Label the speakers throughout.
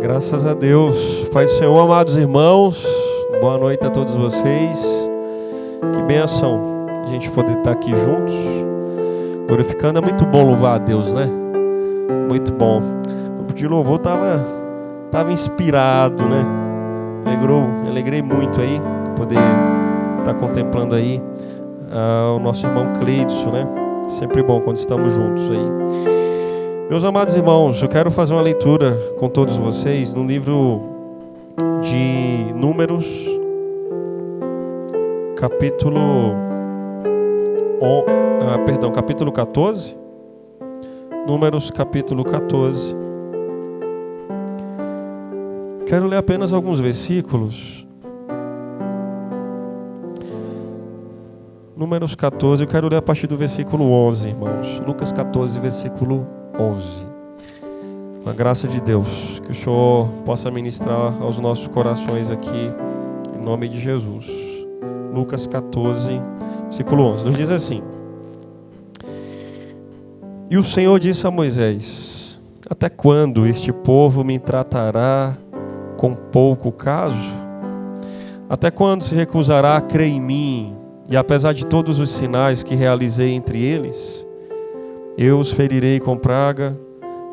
Speaker 1: Graças a Deus. Pai do Senhor, amados irmãos, boa noite a todos vocês. Que bênção a gente poder estar aqui juntos, glorificando. É muito bom louvar a Deus, né? Muito bom. O grupo de louvor estava inspirado, né? Alegrei muito aí, poder estar contemplando aí o nosso irmão Cleidson, né? Sempre bom quando estamos juntos aí. Meus amados irmãos, eu quero fazer uma leitura com todos vocês no livro de Números, capítulo 14. Números, capítulo 14. Quero ler apenas alguns versículos. Números 14, eu quero ler a partir do versículo 11, irmãos. Lucas 14, versículo 11. Com a graça de Deus, que o Senhor possa ministrar aos nossos corações aqui, em nome de Jesus. Lucas 14, versículo 11, nos diz assim: E o Senhor disse a Moisés: Até quando este povo me tratará com pouco caso? Até quando se recusará a crer em mim? E apesar de todos os sinais que realizei entre eles, eu os ferirei com praga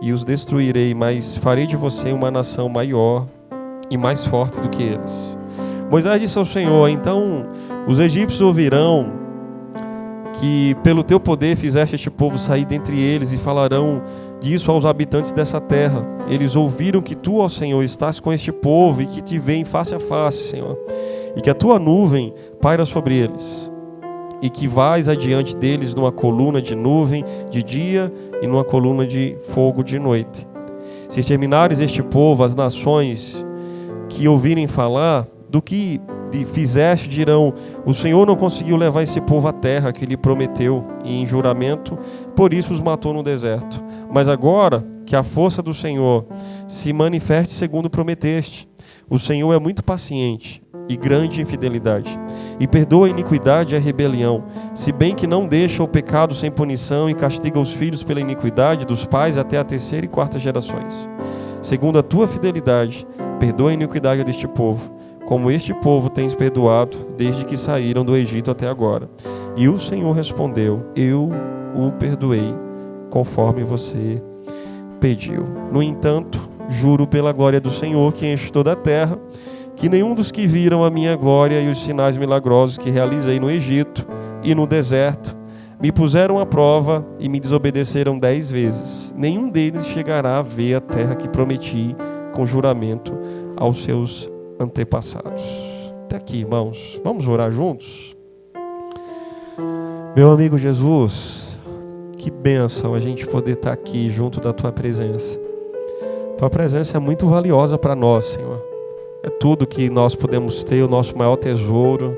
Speaker 1: e os destruirei, mas farei de você uma nação maior e mais forte do que eles. Moisés disse ao Senhor: Então os egípcios ouvirão que pelo teu poder fizeste este povo sair dentre eles, e falarão disso aos habitantes dessa terra. Eles ouviram que tu, ó Senhor, estás com este povo e que te veem face a face, Senhor, e que a tua nuvem paira sobre eles, e que vais adiante deles numa coluna de nuvem de dia e numa coluna de fogo de noite. Se exterminares este povo, as nações que ouvirem falar do que fizeste dirão: o Senhor não conseguiu levar esse povo à terra que lhe prometeu, e em juramento, por isso os matou no deserto. Mas agora que a força do Senhor se manifeste segundo prometeste. O Senhor é muito paciente e grande em fidelidade, e perdoa a iniquidade e a rebelião, se bem que não deixa o pecado sem punição e castiga os filhos pela iniquidade dos pais até a terceira e quarta gerações. Segundo a tua fidelidade, perdoa a iniquidade deste povo, como este povo tens perdoado desde que saíram do Egito até agora. E o Senhor respondeu: eu o perdoei, conforme você pediu. No entanto, juro pela glória do Senhor, que enche toda a terra, que nenhum dos que viram a minha glória e os sinais milagrosos que realizei no Egito e no deserto me puseram à prova e me desobedeceram 10 vezes. Nenhum deles chegará a ver a terra que prometi com juramento aos seus antepassados. Até aqui, irmãos. Vamos orar juntos? Meu amigo Jesus, que bênção a gente poder estar aqui junto da Tua presença. Tua presença é muito valiosa para nós, Senhor. É tudo que nós podemos ter, o nosso maior tesouro.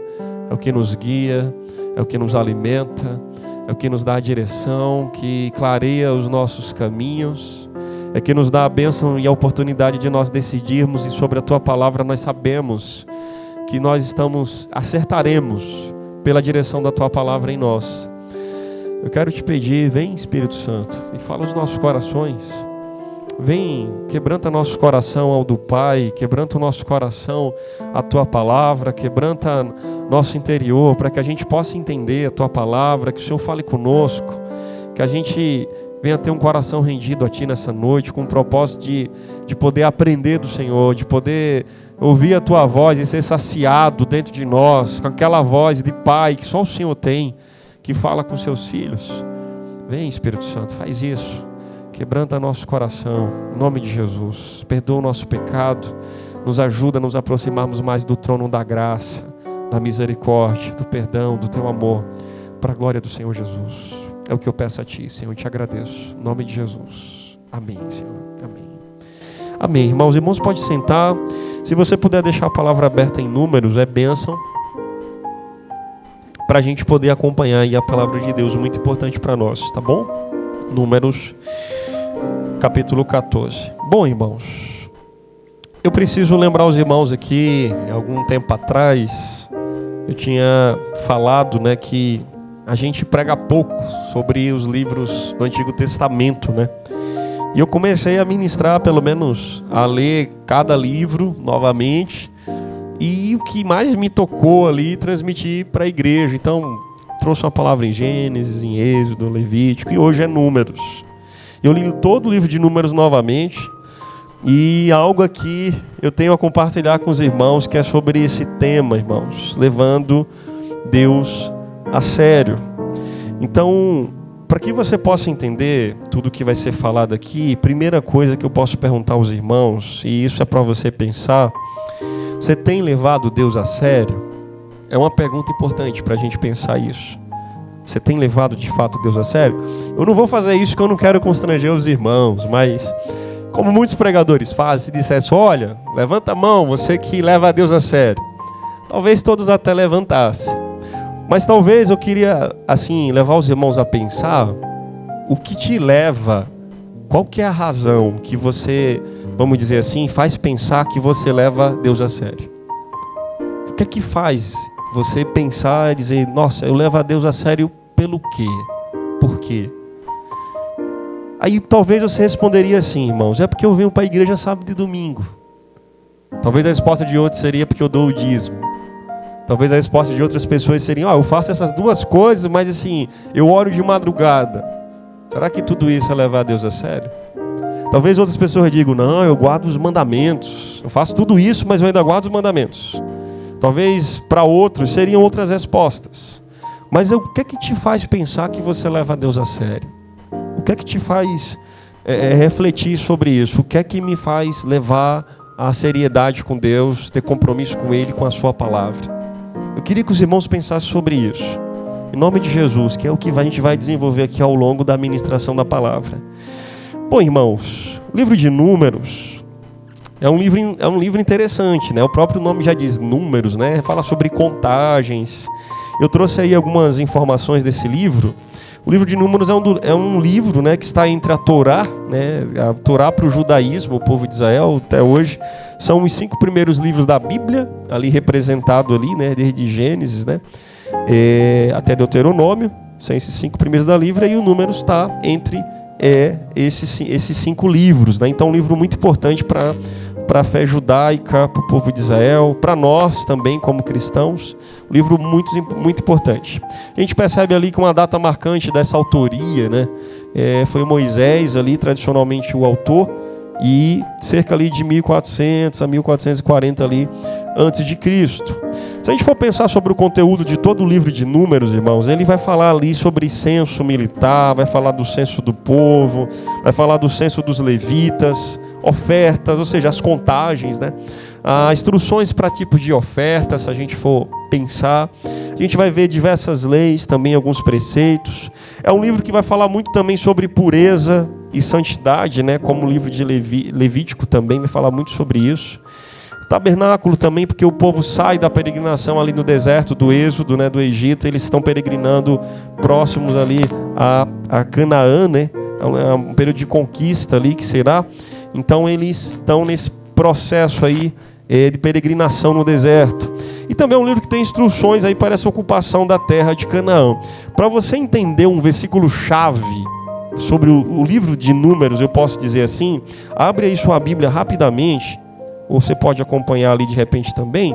Speaker 1: É o que nos guia, é o que nos alimenta, é o que nos dá a direção, que clareia os nossos caminhos, é que nos dá a bênção e a oportunidade de nós decidirmos, e sobre a Tua palavra nós sabemos que nós acertaremos pela direção da Tua palavra em nós. Eu quero te pedir, vem Espírito Santo, e fala os nossos corações. Vem, quebranta nosso coração ao do Pai, quebranta o nosso coração à Tua palavra, quebranta nosso interior, para que a gente possa entender a Tua palavra, que o Senhor fale conosco, que a gente venha ter um coração rendido a Ti nessa noite, com o propósito de poder aprender do Senhor, de poder ouvir a Tua voz e ser saciado dentro de nós, com aquela voz de Pai que só o Senhor tem, que fala com seus filhos. Vem Espírito Santo, faz isso. Quebranta nosso coração, em nome de Jesus. Perdoa o nosso pecado, nos ajuda a nos aproximarmos mais do trono da graça, da misericórdia, do perdão, do Teu amor, para a glória do Senhor Jesus. É o que eu peço a Ti, Senhor, eu te agradeço, em nome de Jesus. Amém, Senhor, amém. Amém, irmãos. Irmãos, pode sentar. Se você puder deixar a palavra aberta em Números, é bênção, para a gente poder acompanhar aí a palavra de Deus, muito importante para nós, tá bom? Números, capítulo 14. Bom, irmãos, eu preciso lembrar os irmãos aqui, algum tempo atrás, eu tinha falado, né, que a gente prega pouco sobre os livros do Antigo Testamento, né? E eu comecei a ministrar, pelo menos, a ler cada livro novamente. E o que mais me tocou ali, transmitir para a igreja. Então, trouxe uma palavra em Gênesis, em Êxodo, Levítico, e hoje é Números. Eu li todo o livro de Números novamente. E algo aqui eu tenho a compartilhar com os irmãos, que é sobre esse tema, irmãos. Levando Deus a sério. Então, para que você possa entender tudo que vai ser falado aqui, primeira coisa que eu posso perguntar aos irmãos, e isso é para você pensar: você tem levado Deus a sério? É uma pergunta importante para a gente pensar isso. Você tem levado de fato Deus a sério? Eu não vou fazer isso porque eu não quero constranger os irmãos, mas como muitos pregadores fazem, se dissesse: olha, levanta a mão, você que leva a Deus a sério. Talvez todos até levantassem. Mas talvez eu queria, assim, levar os irmãos a pensar o que te leva, qual que é a razão que você, vamos dizer assim, faz pensar que você leva Deus a sério. O que é que faz você pensar e dizer: nossa, eu levo a Deus a sério pelo quê? Por quê? Aí talvez você responderia assim: irmãos, é porque eu venho para a igreja sábado e domingo. Talvez a resposta de outros seria: porque eu dou o dízimo. Talvez a resposta de outras pessoas seria: eu faço essas duas coisas, mas assim, eu oro de madrugada. Será que tudo isso é levar a Deus a sério? Talvez outras pessoas digam: não, eu guardo os mandamentos. Eu faço tudo isso, mas eu ainda guardo os mandamentos. Talvez para outros seriam outras respostas. Mas o que é que te faz pensar que você leva a Deus a sério? O que é que te faz refletir sobre isso? O que é que me faz levar a seriedade com Deus, ter compromisso com Ele, com a sua palavra? Eu queria que os irmãos pensassem sobre isso, em nome de Jesus, que é o que a gente vai desenvolver aqui ao longo da ministração da palavra. Bom, irmãos, o livro de Números é um livro interessante, né? O próprio nome já diz Números, né? Fala sobre contagens. Eu trouxe aí algumas informações desse livro. O livro de Números é um livro, né, que está entre a Torá, né, a Torá para o judaísmo, o povo de Israel, até hoje. São os 5 primeiros livros da Bíblia, ali representado ali, né, desde Gênesis, né, até Deuteronômio. São esses 5 primeiros da Bíblia, e o Números está entre esses 5 livros, né? Então, um livro muito importante para a fé judaica, para o povo de Israel, para nós também como cristãos. Um livro muito, muito importante. A gente percebe ali que uma data marcante dessa autoria, né, foi Moisés ali, tradicionalmente o autor, e cerca ali de 1400 a 1440 ali antes de Cristo. Se a gente for pensar sobre o conteúdo de todo o livro de Números, irmãos, ele vai falar ali sobre censo militar, vai falar do censo do povo, vai falar do censo dos levitas, ofertas, ou seja, as contagens, né? Instruções para tipos de ofertas, se a gente for pensar. A gente vai ver diversas leis, também alguns preceitos. É um livro que vai falar muito também sobre pureza e santidade, né? Como o livro de Levítico também vai falar muito sobre isso. Tabernáculo também, porque o povo sai da peregrinação ali no deserto do Êxodo, né, do Egito. Eles estão peregrinando próximos ali a Canaã, né? É um período de conquista ali que será. Então eles estão nesse processo aí de peregrinação no deserto. E também é um livro que tem instruções aí para essa ocupação da terra de Canaã. Para você entender um versículo-chave sobre o livro de Números, eu posso dizer assim, abre aí sua Bíblia rapidamente, ou você pode acompanhar ali de repente também,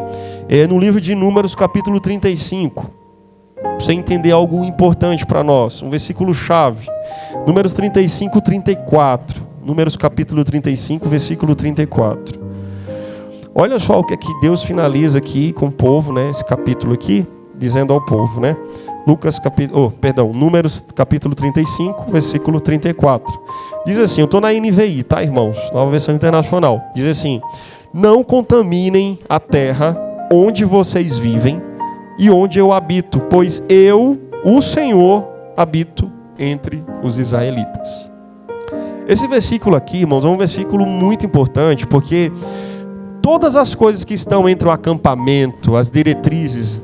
Speaker 1: no livro de Números, capítulo 35. Para você entender algo importante para nós, um versículo-chave. Números 35, 34. Números capítulo 35, versículo 34. Olha só o que é que Deus finaliza aqui com o povo, né? Esse capítulo aqui, dizendo ao povo, né? Números capítulo 35, versículo 34. Diz assim, eu estou na NVI, tá, irmãos? Nova versão internacional. Diz assim: não contaminem a terra onde vocês vivem e onde eu habito, pois eu, o Senhor, habito entre os israelitas. Esse versículo aqui, irmãos, é um versículo muito importante, porque todas as coisas que estão entre o acampamento, as diretrizes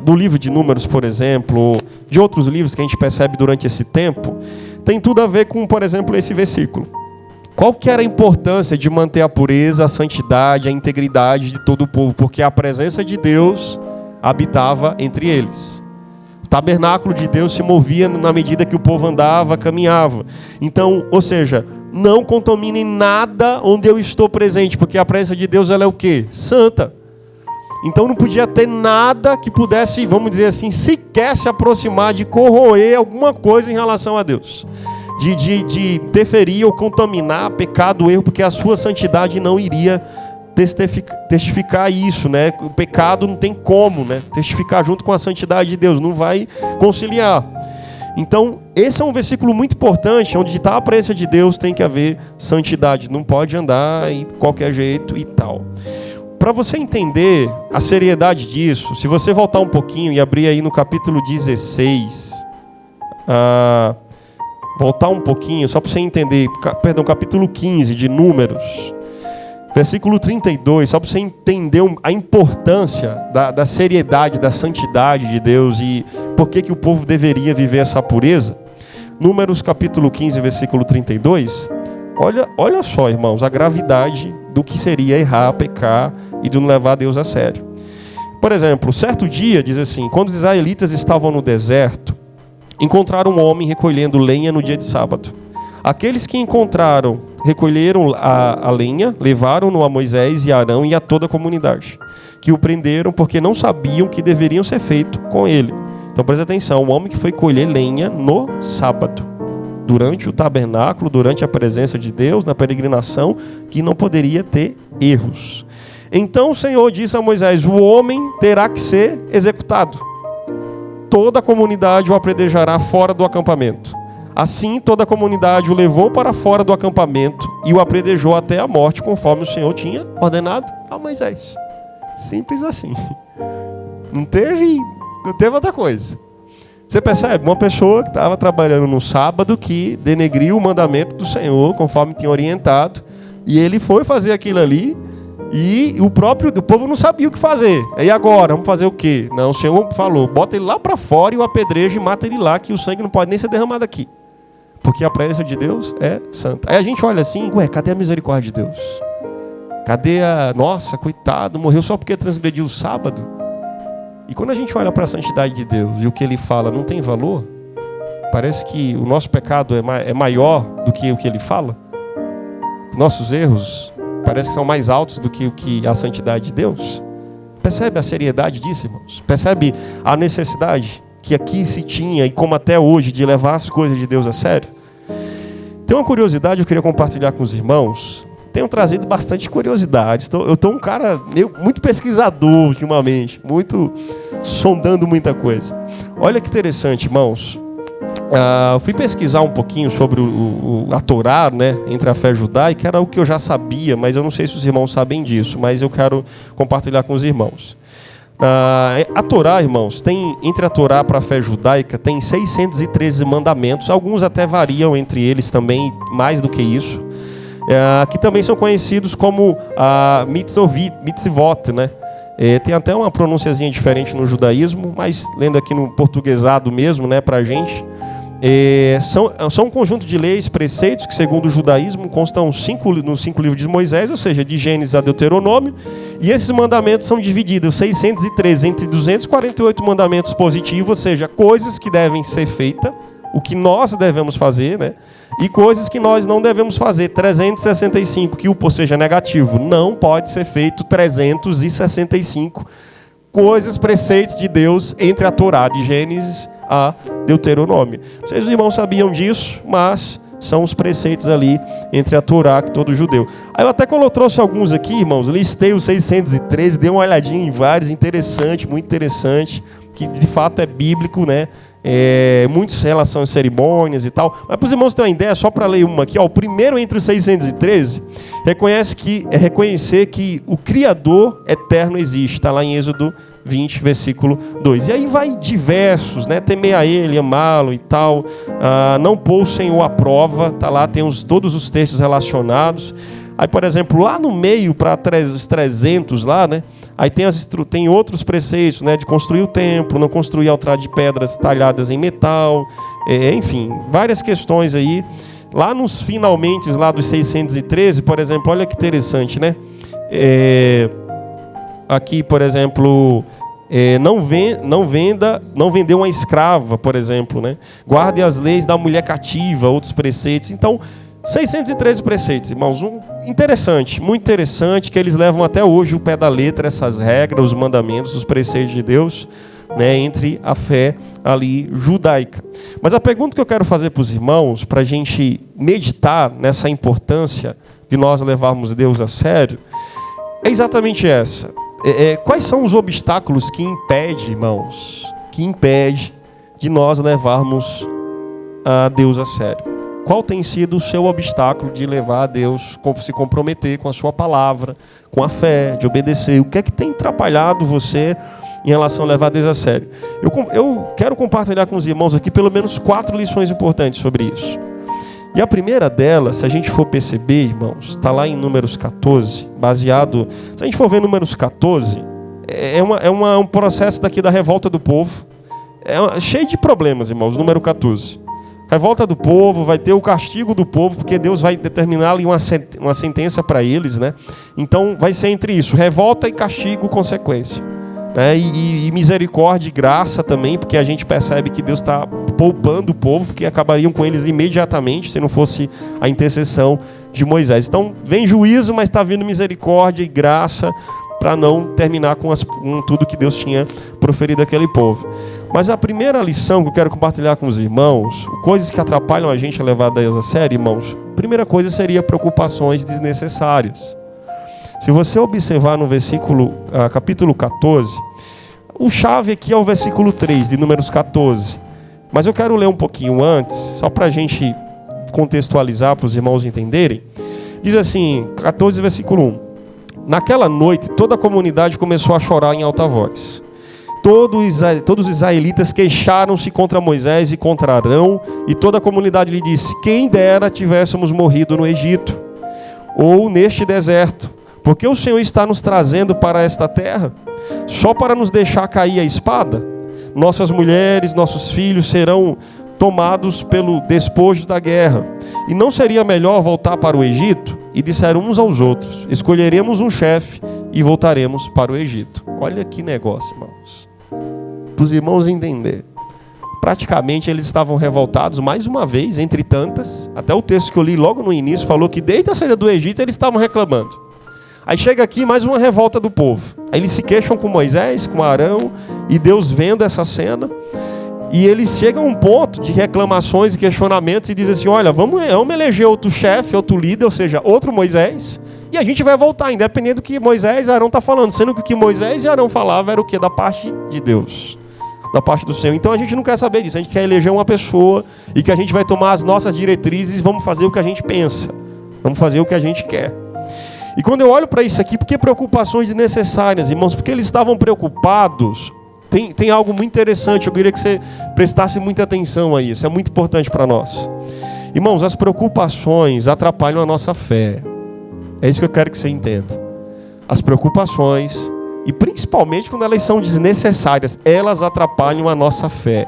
Speaker 1: do livro de Números, por exemplo, ou de outros livros que a gente percebe durante esse tempo, tem tudo a ver com, por exemplo, esse versículo. Qual que era a importância de manter a pureza, a santidade, a integridade de todo o povo? Porque a presença de Deus habitava entre eles. O tabernáculo de Deus se movia na medida que o povo andava, caminhava. Então, ou seja, não contaminem nada onde eu estou presente, porque a presença de Deus, ela é o quê? Santa. Então não podia ter nada que pudesse, vamos dizer assim, sequer se aproximar de corroer alguma coisa em relação a Deus. De interferir ou contaminar pecado, erro, porque a sua santidade não iria testificar isso, né? O pecado não tem como, né? Testificar junto com a santidade de Deus, não vai conciliar. Então, esse é um versículo muito importante, onde está a presença de Deus tem que haver santidade, não pode andar de qualquer jeito e tal. Para você entender a seriedade disso, se você voltar um pouquinho e abrir aí no capítulo 16, voltar um pouquinho, só para você entender, perdão, capítulo 15 de Números, versículo 32, só para você entender a importância da seriedade, da santidade de Deus e por que o povo deveria viver essa pureza. Números capítulo 15, versículo 32, olha só, irmãos, a gravidade do que seria errar, pecar e de não levar Deus a sério. Por exemplo, certo dia, diz assim, quando os israelitas estavam no deserto, encontraram um homem recolhendo lenha no dia de sábado. Aqueles que encontraram, recolheram a lenha, levaram-no a Moisés e Arão e a toda a comunidade, que o prenderam porque não sabiam o que deveriam ser feito com ele. Então presta atenção, um homem que foi colher lenha no sábado, durante o tabernáculo, durante a presença de Deus, na peregrinação, que não poderia ter erros. Então o Senhor disse a Moisés, o homem terá que ser executado. Toda a comunidade o apedrejará fora do acampamento. Assim toda a comunidade o levou para fora do acampamento e o apedrejou até a morte, conforme o Senhor tinha ordenado a Moisés. Simples assim. Não teve outra coisa. Você percebe? Uma pessoa que estava trabalhando no sábado que denegriu o mandamento do Senhor, conforme tinha orientado, e ele foi fazer aquilo ali, e o povo não sabia o que fazer. E agora, vamos fazer o quê? Não, o Senhor falou, bota ele lá para fora e o apedreja e mata ele lá, que o sangue não pode nem ser derramado aqui. Porque a presença de Deus é santa. Aí a gente olha assim, cadê a misericórdia de Deus? Cadê nossa, coitado, morreu só porque transgrediu o sábado? E quando a gente olha para a santidade de Deus e o que Ele fala não tem valor, parece que o nosso pecado é maior do que o que Ele fala. Nossos erros parece que são mais altos do que a santidade de Deus. Percebe a seriedade disso, irmãos? Percebe a necessidade que aqui se tinha e como até hoje de levar as coisas de Deus a sério? Tem uma curiosidade que eu queria compartilhar com os irmãos. Tenho trazido bastante curiosidades. Eu estou um cara muito pesquisador ultimamente, muito sondando muita coisa. Olha que interessante, irmãos. Eu fui pesquisar um pouquinho sobre a Torá, né, entre a fé judaica, era o que eu já sabia, mas eu não sei se os irmãos sabem disso, mas eu quero compartilhar com os irmãos. A Torá, irmãos, entre a Torá para a fé judaica, tem 613 mandamentos, alguns até variam entre eles também, mais do que isso, que também são conhecidos como mitzvot, né? Tem até uma pronunciazinha diferente no judaísmo, mas lendo aqui no portuguesado mesmo, né, para a gente. São um conjunto de leis, preceitos, que segundo o judaísmo constam nos 5 livros de Moisés, ou seja, de Gênesis a Deuteronômio, e esses mandamentos são divididos 613 entre 248 mandamentos positivos, ou seja, coisas que devem ser feitas, o que nós devemos fazer, né? E coisas que nós não devemos fazer, 365, que ou seja, negativo, não pode ser feito 365 coisas, preceitos de Deus entre a Torá, de Gênesis a Deuteronômio. Vocês, os irmãos, sabiam disso, mas são os preceitos ali entre a Torá que todo judeu. Aí eu até trouxe alguns aqui, irmãos, listei os 613, dei uma olhadinha em vários, interessante, muito interessante, que de fato é bíblico, né? Muitas relação a cerimônias e tal. Mas para os irmãos terem uma ideia, só para ler uma aqui, o primeiro entre os 613 reconhecer que o Criador eterno existe, está lá em Êxodo 20, versículo 2. E aí vai diversos, né? Temer a Ele, amá-lo e tal, não pôr o Senhor à prova, tá lá, tem todos os textos relacionados. Aí, por exemplo, lá no meio, para os 300 lá, né? Aí tem outros preceitos, né? De construir o templo, não construir altar de pedras talhadas em metal, enfim, várias questões aí. Lá nos finalmente, lá dos 613, por exemplo, olha que interessante, né? Aqui, por exemplo, não vender uma escrava, por exemplo, né? Guarde as leis da mulher cativa, outros preceitos. Então, 613 preceitos, irmãos. Interessante, muito interessante, que eles levam até hoje o pé da letra, essas regras, os mandamentos, os preceitos de Deus, né, entre a fé ali judaica. Mas a pergunta que eu quero fazer para os irmãos, para a gente meditar nessa importância de nós levarmos Deus a sério, é exatamente essa. Quais são os obstáculos que impedem, irmãos, de nós levarmos a Deus a sério? Qual tem sido o seu obstáculo de levar a Deus, se comprometer com a sua palavra, com a fé, de obedecer? O que é que tem atrapalhado você em relação a levar a Deus a sério? Eu quero compartilhar com os irmãos aqui pelo menos 4 lições importantes sobre isso. E a primeira delas, se a gente for perceber, irmãos, está lá em Números 14, baseado... Se a gente for ver Números 14, é um processo daqui da revolta do povo. Cheio de problemas, irmãos, número 14. Revolta do povo, vai ter o castigo do povo, porque Deus vai determinar ali uma sentença para eles, né? Então vai ser entre isso, revolta e castigo, consequência. Né? E misericórdia e graça também, porque a gente percebe que Deus está poupando o povo, porque acabariam com eles imediatamente, se não fosse a intercessão de Moisés. Então vem juízo, mas está vindo misericórdia e graça, para não terminar com tudo que Deus tinha proferido àquele povo. Mas a primeira lição que eu quero compartilhar com os irmãos, coisas que atrapalham a gente a levar Deus a sério, irmãos, a primeira coisa seria preocupações desnecessárias. Se você observar no capítulo 14, o chave aqui é o versículo 3 de Números 14. Mas eu quero ler um pouquinho antes, só para a gente contextualizar, para os irmãos entenderem. Diz assim, 14, versículo 1. Naquela noite, toda a comunidade começou a chorar em alta voz. Todos os israelitas queixaram-se contra Moisés e contra Arão, e toda a comunidade lhe disse: quem dera tivéssemos morrido no Egito, ou neste deserto, porque o Senhor está nos trazendo para esta terra, só para nos deixar cair a espada? Nossas mulheres, nossos filhos serão tomados pelo despojo da guerra. E não seria melhor voltar para o Egito? E disseram uns aos outros: escolheremos um chefe e voltaremos para o Egito. Olha que negócio, irmãos. Para os irmãos entenderem. Praticamente eles estavam revoltados mais uma vez, entre tantas. Até o texto que eu li logo no início falou que desde a saída do Egito eles estavam reclamando. Aí chega aqui mais uma revolta do povo. Aí eles se queixam com Moisés, com Arão, e Deus vendo essa cena. E eles chegam a um ponto de reclamações e questionamentos e dizem assim: olha, vamos eleger outro chefe, outro líder, ou seja, outro Moisés, e a gente vai voltar, independente do que Moisés e Arão estão falando, sendo que o que Moisés e Arão falavam era o que? Da parte de Deus, da parte do Senhor. Então a gente não quer saber disso, a gente quer eleger uma pessoa e que a gente vai tomar as nossas diretrizes e vamos fazer o que a gente pensa, vamos fazer o que a gente quer. E quando eu olho para isso aqui, por que preocupações desnecessárias, irmãos? Porque eles estavam preocupados. Tem algo muito interessante, eu queria que você prestasse muita atenção a isso, é muito importante para nós. Irmãos, as preocupações atrapalham a nossa fé. É isso que eu quero que você entenda. As preocupações, e principalmente quando elas são desnecessárias, elas atrapalham a nossa fé.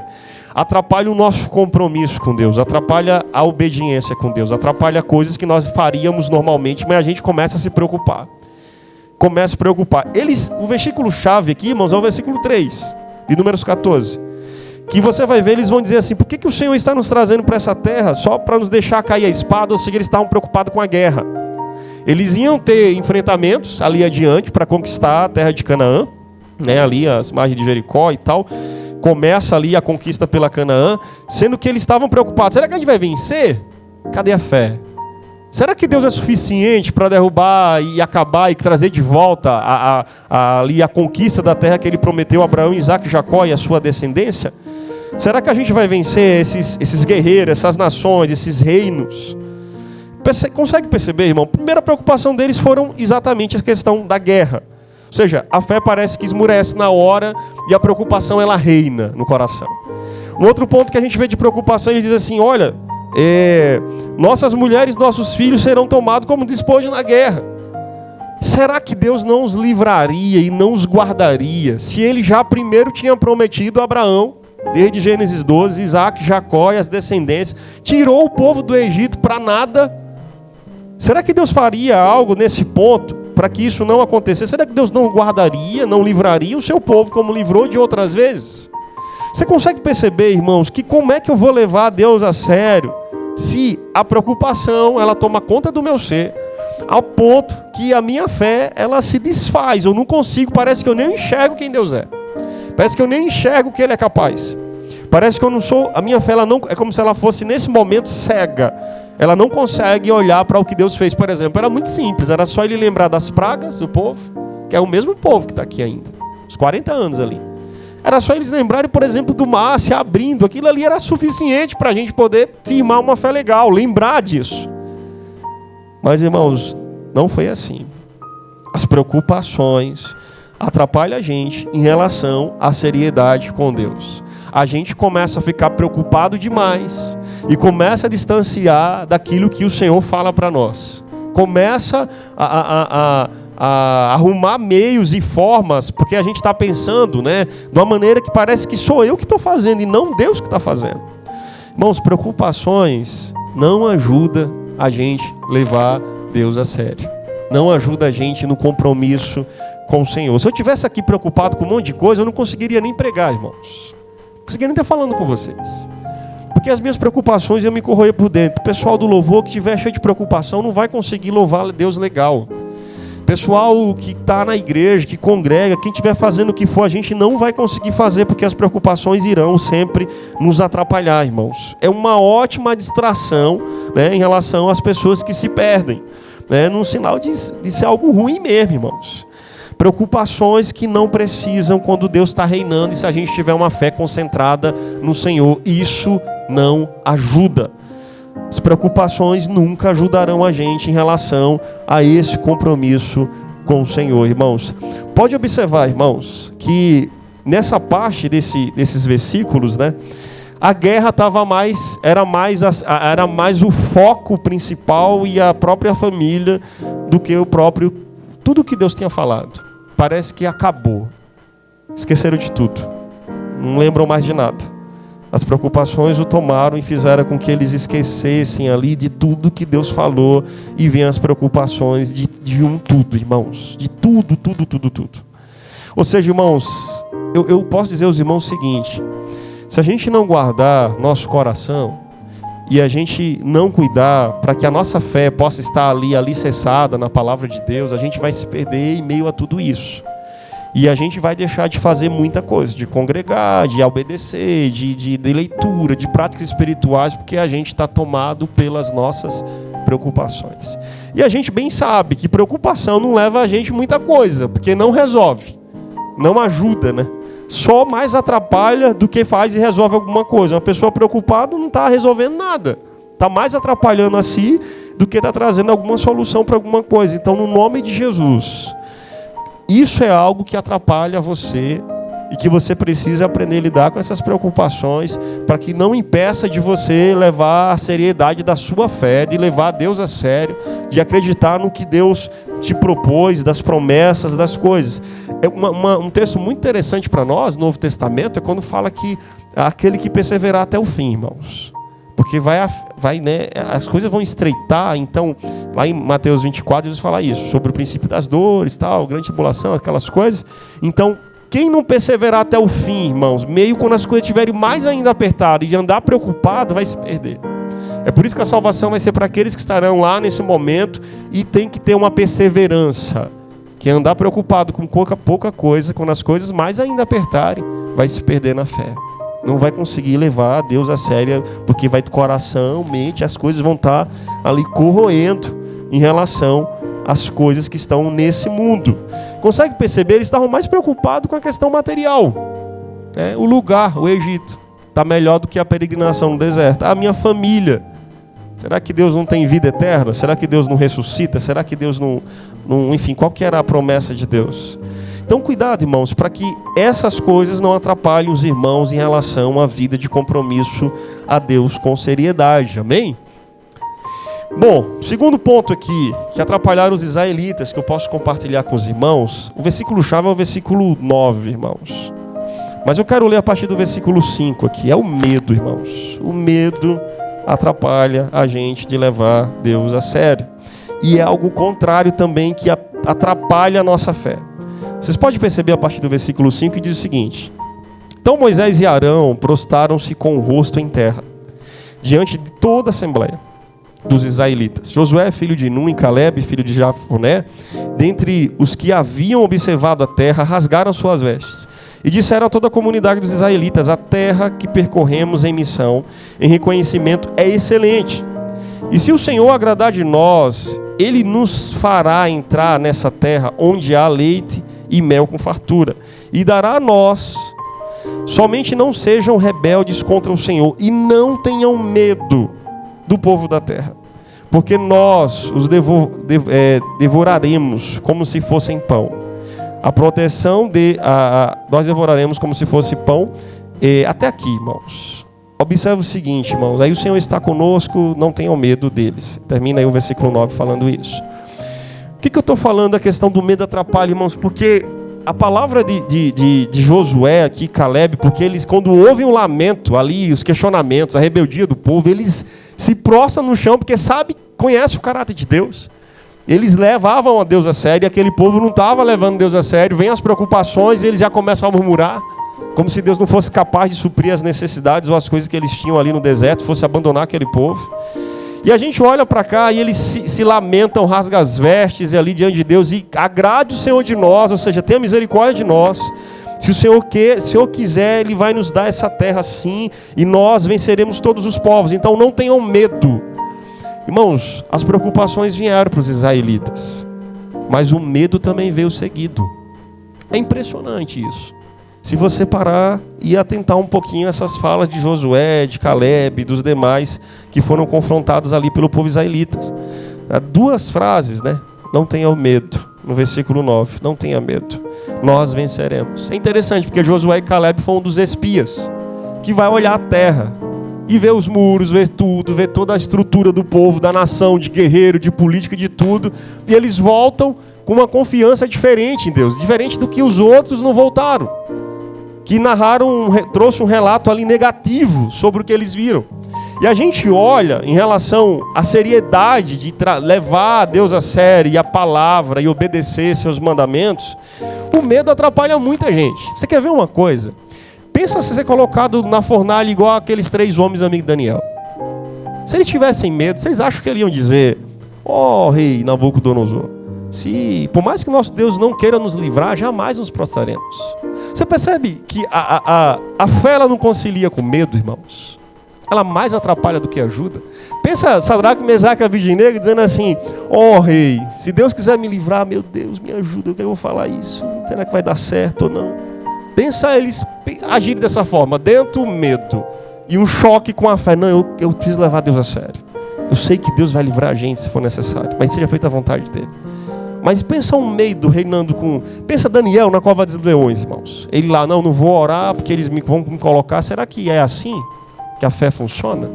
Speaker 1: Atrapalham o nosso compromisso com Deus, atrapalha a obediência com Deus, atrapalha coisas que nós faríamos normalmente, mas a gente começa a se preocupar. Começa a preocupar. O versículo-chave aqui, irmãos, é o versículo 3, de Números 14. Que você vai ver, eles vão dizer assim: por que o Senhor está nos trazendo para essa terra só para nos deixar cair a espada? Ou seja, eles estavam preocupados com a guerra. Eles iam ter enfrentamentos ali adiante para conquistar a terra de Canaã, né, ali as margens de Jericó e tal. Começa ali a conquista pela Canaã, sendo que eles estavam preocupados. Será que a gente vai vencer? Cadê a fé? Será que Deus é suficiente para derrubar e acabar e trazer de volta ali a conquista da terra que Ele prometeu a Abraão, Isaac, Jacó e a sua descendência? Será que a gente vai vencer esses guerreiros, essas nações, esses reinos? Consegue perceber, irmão? A primeira preocupação deles foram exatamente a questão da guerra. Ou seja, a fé parece que esmurece na hora e a preocupação ela reina no coração. Um outro ponto que a gente vê de preocupação, ele diz assim: olha, nossas mulheres, nossos filhos serão tomados como despojo na guerra. Será que Deus não os livraria e não os guardaria se Ele já primeiro tinha prometido a Abraão, desde Gênesis 12, Isaac, Jacó e as descendências, tirou o povo do Egito para nada? Será que Deus faria algo nesse ponto para que isso não acontecesse? Será que Deus não guardaria, não livraria o seu povo como livrou de outras vezes? Você consegue perceber, irmãos, que como é que eu vou levar Deus a sério se a preocupação, ela toma conta do meu ser, ao ponto que a minha fé, ela se desfaz. Eu não consigo, parece que eu nem enxergo quem Deus é. Parece que eu nem enxergo o que Ele é capaz. Parece que eu não sou, a minha fé, ela não, é como se ela fosse nesse momento cega. Ela não consegue olhar para o que Deus fez, por exemplo. Era muito simples, era só Ele lembrar das pragas do povo, que é o mesmo povo que está aqui ainda, uns 40 anos ali. Era só eles lembrarem, por exemplo, do mar se abrindo. Aquilo ali era suficiente para a gente poder firmar uma fé legal, lembrar disso. Mas, irmãos, não foi assim. As preocupações atrapalham a gente em relação à seriedade com Deus. A gente começa a ficar preocupado demais e começa a distanciar daquilo que o Senhor fala para nós. Começa a arrumar meios e formas, porque a gente está pensando, né, de uma maneira que parece que sou eu que estou fazendo e não Deus que está fazendo. Irmãos, preocupações não ajudam a gente levar Deus a sério. Não ajuda a gente no compromisso com o Senhor. Se eu estivesse aqui preocupado com um monte de coisa, eu não conseguiria nem pregar, irmãos. Não conseguiria nem estar falando com vocês. Porque as minhas preocupações iam me corroer por dentro. O pessoal do louvor que estiver cheio de preocupação não vai conseguir louvar Deus legal. Pessoal que está na igreja, que congrega, quem estiver fazendo o que for, a gente não vai conseguir fazer, porque as preocupações irão sempre nos atrapalhar, irmãos. É uma ótima distração, né, em relação às pessoas que se perdem, né, num sinal de ser algo ruim mesmo, irmãos. Preocupações que não precisam quando Deus está reinando e se a gente tiver uma fé concentrada no Senhor. Isso não ajuda. As preocupações nunca ajudarão a gente em relação a esse compromisso com o Senhor, irmãos. Pode observar, irmãos, que nessa parte desses versículos, né, a guerra era mais o foco principal e a própria família do que tudo que Deus tinha falado. Parece que acabou. Esqueceram de tudo. Não lembram mais de nada. As preocupações o tomaram e fizeram com que eles esquecessem ali de tudo que Deus falou. E vêm as preocupações de tudo, irmãos. De tudo. Ou seja, irmãos, eu posso dizer aos irmãos o seguinte: se a gente não guardar nosso coração e a gente não cuidar para que a nossa fé possa estar ali alicerçada na palavra de Deus, a gente vai se perder em meio a tudo isso. E a gente vai deixar de fazer muita coisa, de congregar, de obedecer, de leitura, de práticas espirituais, porque a gente está tomado pelas nossas preocupações. E a gente bem sabe que preocupação não leva a gente muita coisa, porque não resolve, não ajuda, né? Só mais atrapalha do que faz e resolve alguma coisa. Uma pessoa preocupada não está resolvendo nada, está mais atrapalhando a si do que está trazendo alguma solução para alguma coisa. Então, no nome de Jesus, isso é algo que atrapalha você e que você precisa aprender a lidar com essas preocupações para que não impeça de você levar a seriedade da sua fé, de levar Deus a sério, de acreditar no que Deus te propôs, das promessas, das coisas. Um texto muito interessante para nós, no Novo Testamento, é quando fala que aquele que perseverar até o fim, irmãos. Porque né, as coisas vão estreitar. Então, lá em Mateus 24, Jesus fala isso, sobre o princípio das dores, tal, grande tribulação, aquelas coisas. Então, quem não perseverar até o fim, irmãos, meio quando as coisas estiverem mais ainda apertadas e andar preocupado, vai se perder. É por isso que a salvação vai ser para aqueles que estarão lá nesse momento e tem que ter uma perseverança. Que andar preocupado com pouca coisa, quando as coisas mais ainda apertarem, vai se perder na fé. Não vai conseguir levar a Deus a sério, porque vai ter coração, mente, as coisas vão estar ali corroendo em relação às coisas que estão nesse mundo. Consegue perceber? Eles estavam mais preocupados com a questão material. O lugar, o Egito, está melhor do que a peregrinação no deserto. A minha família, será que Deus não tem vida eterna? Será que Deus não ressuscita? Será que Deus não... Enfim, qual que era a promessa de Deus? Então, cuidado, irmãos, para que essas coisas não atrapalhem os irmãos em relação à vida de compromisso a Deus com seriedade. Amém? Bom, segundo ponto aqui, que atrapalharam os israelitas, que eu posso compartilhar com os irmãos, o versículo-chave é o versículo 9, irmãos. Mas eu quero ler a partir do versículo 5 aqui. É o medo, irmãos. O medo atrapalha a gente de levar Deus a sério. E é algo contrário também que atrapalha a nossa fé. Vocês podem perceber a partir do versículo 5 que diz o seguinte: então Moisés e Arão prostraram-se com o rosto em terra, diante de toda a assembleia. dos israelitas. Josué, filho de Nun, e Caleb, filho de Jefoné, dentre os que haviam observado a terra, rasgaram suas vestes e disseram a toda a comunidade dos israelitas: a terra que percorremos em missão, em reconhecimento, é excelente. E se o Senhor agradar de nós, Ele nos fará entrar nessa terra onde há leite e mel com fartura, e dará a nós. Somente não sejam rebeldes contra o Senhor e não tenham medo do povo da terra, porque nós os devoraremos como se fossem pão. Nós devoraremos como se fosse pão. Até aqui, irmãos. Observe o seguinte, irmãos. Aí o Senhor está conosco, não tenham medo deles. Termina aí o versículo 9 falando isso. O que eu estou falando? A questão do medo atrapalha, irmãos, porque a palavra de Josué aqui, Caleb, porque eles, quando ouvem o lamento ali, os questionamentos, a rebeldia do povo, eles se prostram no chão, porque conhece o caráter de Deus. Eles levavam a Deus a sério, e aquele povo não estava levando Deus a sério. Vem as preocupações e eles já começam a murmurar, como se Deus não fosse capaz de suprir as necessidades ou as coisas que eles tinham ali no deserto, fosse abandonar aquele povo. E a gente olha para cá e eles se lamentam, rasgam as vestes ali diante de Deus, e agrade o Senhor de nós, ou seja, tenha misericórdia de nós. Se o Senhor quiser, Ele vai nos dar essa terra sim, e nós venceremos todos os povos. Então não tenham medo. Irmãos, as preocupações vieram para os israelitas, mas o medo também veio seguido. É impressionante isso. Se você parar e atentar um pouquinho essas falas de Josué, de Caleb, dos demais que foram confrontados ali pelo povo israelita. Há duas frases, né? Não tenha medo, no versículo 9. Não tenha medo, nós venceremos. É interessante, porque Josué e Caleb foram um dos espias que vai olhar a terra e ver os muros, ver tudo, ver toda a estrutura do povo, da nação, de guerreiro, de política, de tudo. E eles voltam com uma confiança diferente em Deus, diferente do que os outros não voltaram, que trouxe um relato ali negativo sobre o que eles viram. E a gente olha em relação à seriedade de levar a Deus a sério e a palavra e obedecer seus mandamentos. O medo atrapalha muita gente. Você quer ver uma coisa? Pensa se ser colocado na fornalha igual aqueles 3 homens amigos de Daniel. Se eles tivessem medo, vocês acham que eles iam dizer: ó rei Nabucodonosor, por mais que nosso Deus não queira nos livrar, jamais nos prostraremos. Você percebe que a fé ela não concilia com medo, irmãos? Ela mais atrapalha do que ajuda. Pensa Sadraque, Mesaque e Abednego dizendo assim: ó rei, se Deus quiser me livrar, meu Deus, me ajuda, eu vou falar isso. Será que vai dar certo ou não? Pensa eles agirem dessa forma, dentro do medo e um choque com a fé. Não, eu preciso levar Deus a sério. Eu sei que Deus vai livrar a gente se for necessário, mas seja feita a vontade dele. Mas pensa um medo reinando com... Pensa Daniel na cova dos leões, irmãos. Ele lá, não vou orar porque eles vão me colocar. Será que é assim que a fé funciona?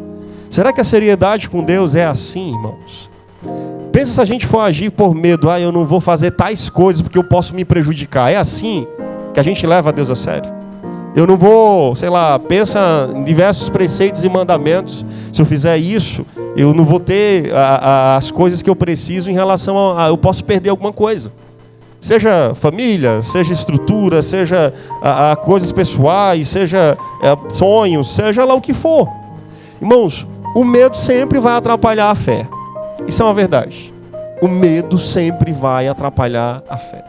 Speaker 1: Será que a seriedade com Deus é assim, irmãos? Pensa se a gente for agir por medo. Eu não vou fazer tais coisas porque eu posso me prejudicar. É assim que a gente leva a Deus a sério? Eu não vou, pensa em diversos preceitos e mandamentos. Se eu fizer isso, eu não vou ter as coisas que eu preciso em relação a eu posso perder alguma coisa. Seja família, seja estrutura, seja coisas pessoais, seja sonhos, seja lá o que for. Irmãos, o medo sempre vai atrapalhar a fé. Isso é uma verdade. O medo sempre vai atrapalhar a fé.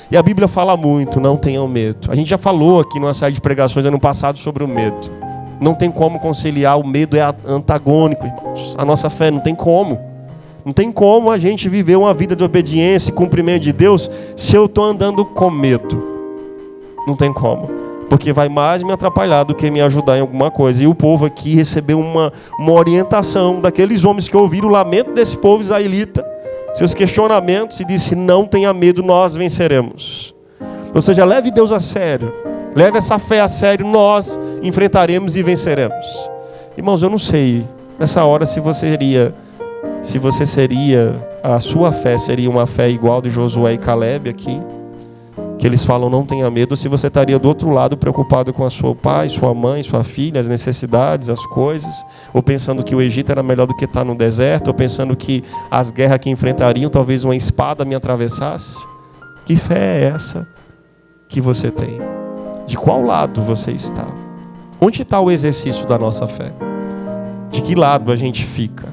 Speaker 1: E a Bíblia fala muito, não tenham medo. A gente já falou aqui numa série de pregações ano passado sobre o medo. Não tem como conciliar, o medo é antagônico, irmãos. A nossa fé não tem como. Não tem como a gente viver uma vida de obediência e cumprimento de Deus se eu estou andando com medo. Não tem como. Porque vai mais me atrapalhar do que me ajudar em alguma coisa. E o povo aqui recebeu uma orientação daqueles homens que ouviram o lamento desse povo israelita, seus questionamentos, e disse: não tenha medo, nós venceremos. Ou seja, leve Deus a sério, leve essa fé a sério, nós enfrentaremos e venceremos. Irmãos, eu não sei nessa hora se a sua fé seria uma fé igual de Josué e Caleb aqui, que eles falam não tenha medo, ou se você estaria do outro lado preocupado com a sua pai, sua mãe, sua filha, as necessidades, as coisas, ou pensando que o Egito era melhor do que estar no deserto, ou pensando que as guerras que enfrentariam, talvez uma espada me atravessasse. Que fé é essa que você tem? De qual lado você está? Onde está o exercício da nossa fé? De que lado a gente fica?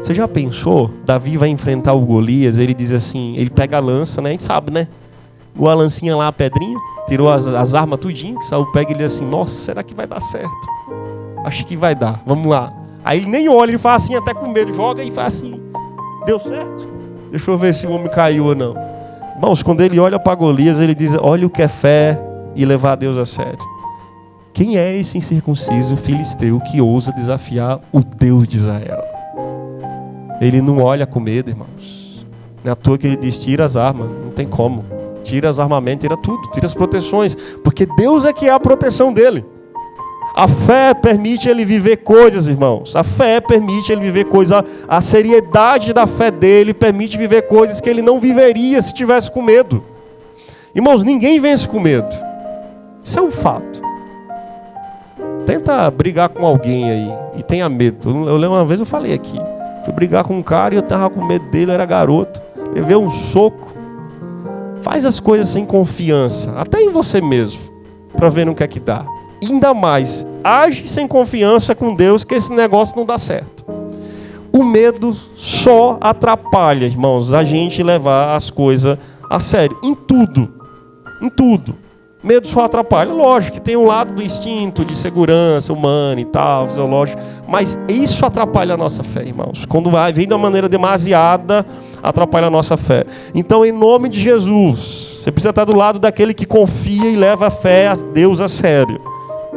Speaker 1: Você já pensou? Davi vai enfrentar o Golias, ele diz assim, ele pega a lança, né? A gente sabe, né? A lancinha lá, a pedrinha, tirou as armas tudinho, que Saul pega e ele diz assim, nossa, será que vai dar certo? Acho que vai dar, vamos lá. Aí ele nem olha, ele faz assim, até com medo, joga e faz assim, deu certo? Deixa eu ver se o homem caiu ou não. Irmãos, quando ele olha para Golias, ele diz, olha o que é fé e levar Deus a sério. Quem é esse incircunciso filisteu que ousa desafiar o Deus de Israel? Ele não olha com medo, irmãos. Não é à toa que ele diz, tira as armas, não tem como. Tira os armamentos, tira tudo, tira as proteções. Porque Deus é que é a proteção dele. A fé permite ele viver coisas, irmãos. A fé permite ele viver coisas. A seriedade da fé dele permite viver coisas que ele não viveria se tivesse com medo. Irmãos, ninguém vence com medo. Isso é um fato. Tenta brigar com alguém aí e tenha medo. Eu lembro uma vez, eu falei aqui. Fui brigar com um cara e eu tava com medo dele, eu era garoto. Levei um soco. Faz as coisas sem confiança, até em você mesmo, para ver no que é que dá. Ainda mais, age sem confiança com Deus, que esse negócio não dá certo. O medo só atrapalha, irmãos, a gente levar as coisas a sério. Em tudo. Em tudo. Medo só atrapalha. Lógico que tem um lado do instinto de segurança humana e tal, fisiológico. Mas isso atrapalha a nossa fé, irmãos. Quando vem de uma maneira demasiada, atrapalha a nossa fé. Então, em nome de Jesus, você precisa estar do lado daquele que confia e leva a fé a Deus a sério.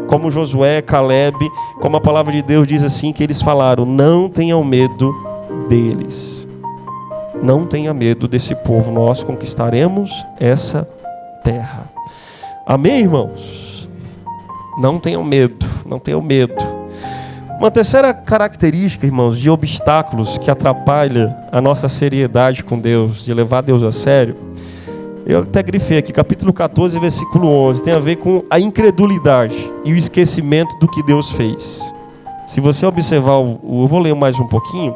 Speaker 1: Como Josué, Caleb, como a palavra de Deus diz assim, que eles falaram, não tenham medo deles. Não tenha medo desse povo, nós conquistaremos essa terra. Amém, irmãos? Não tenham medo, não tenham medo. Uma terceira característica, irmãos, de obstáculos que atrapalha a nossa seriedade com Deus, de levar Deus a sério, eu até grifei aqui, capítulo 14, versículo 11, tem a ver com a incredulidade e o esquecimento do que Deus fez. Se você observar, eu vou ler mais um pouquinho,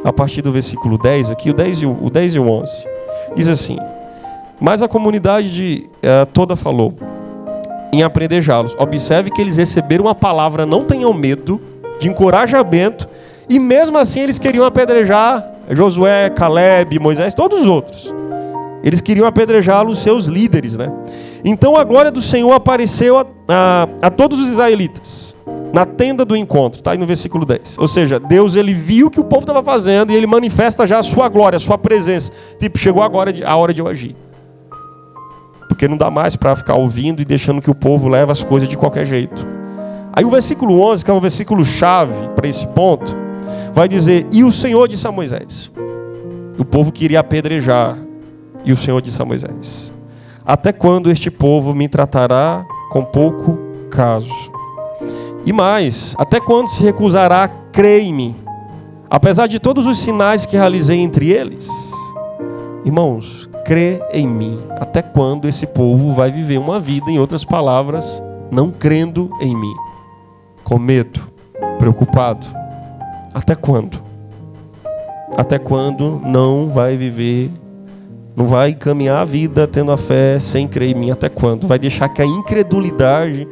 Speaker 1: a partir do versículo 10, aqui, o 10 e o 11, diz assim, mas a comunidade toda falou em apedrejá-los. Observe que eles receberam uma palavra, não tenham medo, de encorajamento, e mesmo assim eles queriam apedrejar Josué, Caleb, Moisés, todos os outros. Eles queriam apedrejá-los, seus líderes, né? Então a glória do Senhor apareceu a todos os israelitas, na tenda do encontro, tá aí no versículo 10. Ou seja, Deus, ele viu o que o povo estava fazendo e ele manifesta já a sua glória, a sua presença. Tipo, chegou agora a hora de eu agir. Porque não dá mais para ficar ouvindo e deixando que o povo leve as coisas de qualquer jeito. Aí o versículo 11, que é o versículo chave para esse ponto, vai dizer, e o Senhor disse a Moisés. O povo queria apedrejar. E o Senhor disse a Moisés, até quando este povo me tratará com pouco caso? E mais, até quando se recusará a crer em mim? Apesar de todos os sinais que realizei entre eles? Irmãos, crê em mim. Até quando esse povo vai viver uma vida, em outras palavras, não crendo em mim? Com medo, preocupado. Até quando? Até quando não vai viver, não vai caminhar a vida tendo a fé sem crer em mim? Até quando? Vai deixar que a incredulidade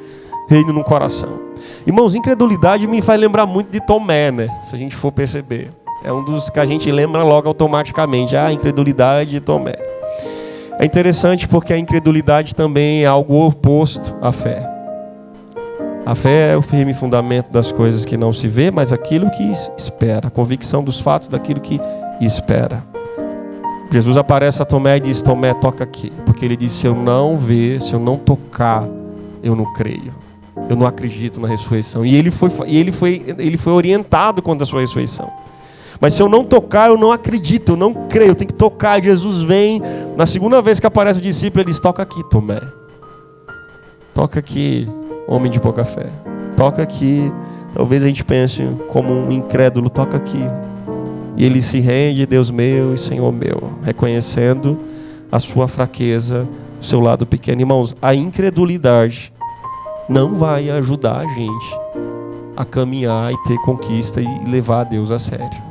Speaker 1: reine no coração. Irmãos, incredulidade me faz lembrar muito de Tomé, né? Se a gente for perceber. É um dos que a gente lembra logo automaticamente. A incredulidade de Tomé. É interessante porque a incredulidade também é algo oposto à fé. A fé é o firme fundamento das coisas que não se vê, mas aquilo que espera. A convicção dos fatos daquilo que espera. Jesus aparece a Tomé e diz, Tomé, toca aqui. Porque ele disse, se eu não ver, se eu não tocar, eu não creio. Eu não acredito na ressurreição. E ele foi orientado quanto à sua ressurreição. Mas se eu não tocar, eu não acredito, eu não creio, eu tenho que tocar. Jesus vem, na segunda vez que aparece o discípulo, ele diz, toca aqui, Tomé. Toca aqui, homem de pouca fé. Toca aqui, talvez a gente pense como um incrédulo, toca aqui. E ele se rende, Deus meu e Senhor meu, reconhecendo a sua fraqueza, o seu lado pequeno. Irmãos, a incredulidade não vai ajudar a gente a caminhar e ter conquista e levar a Deus a sério.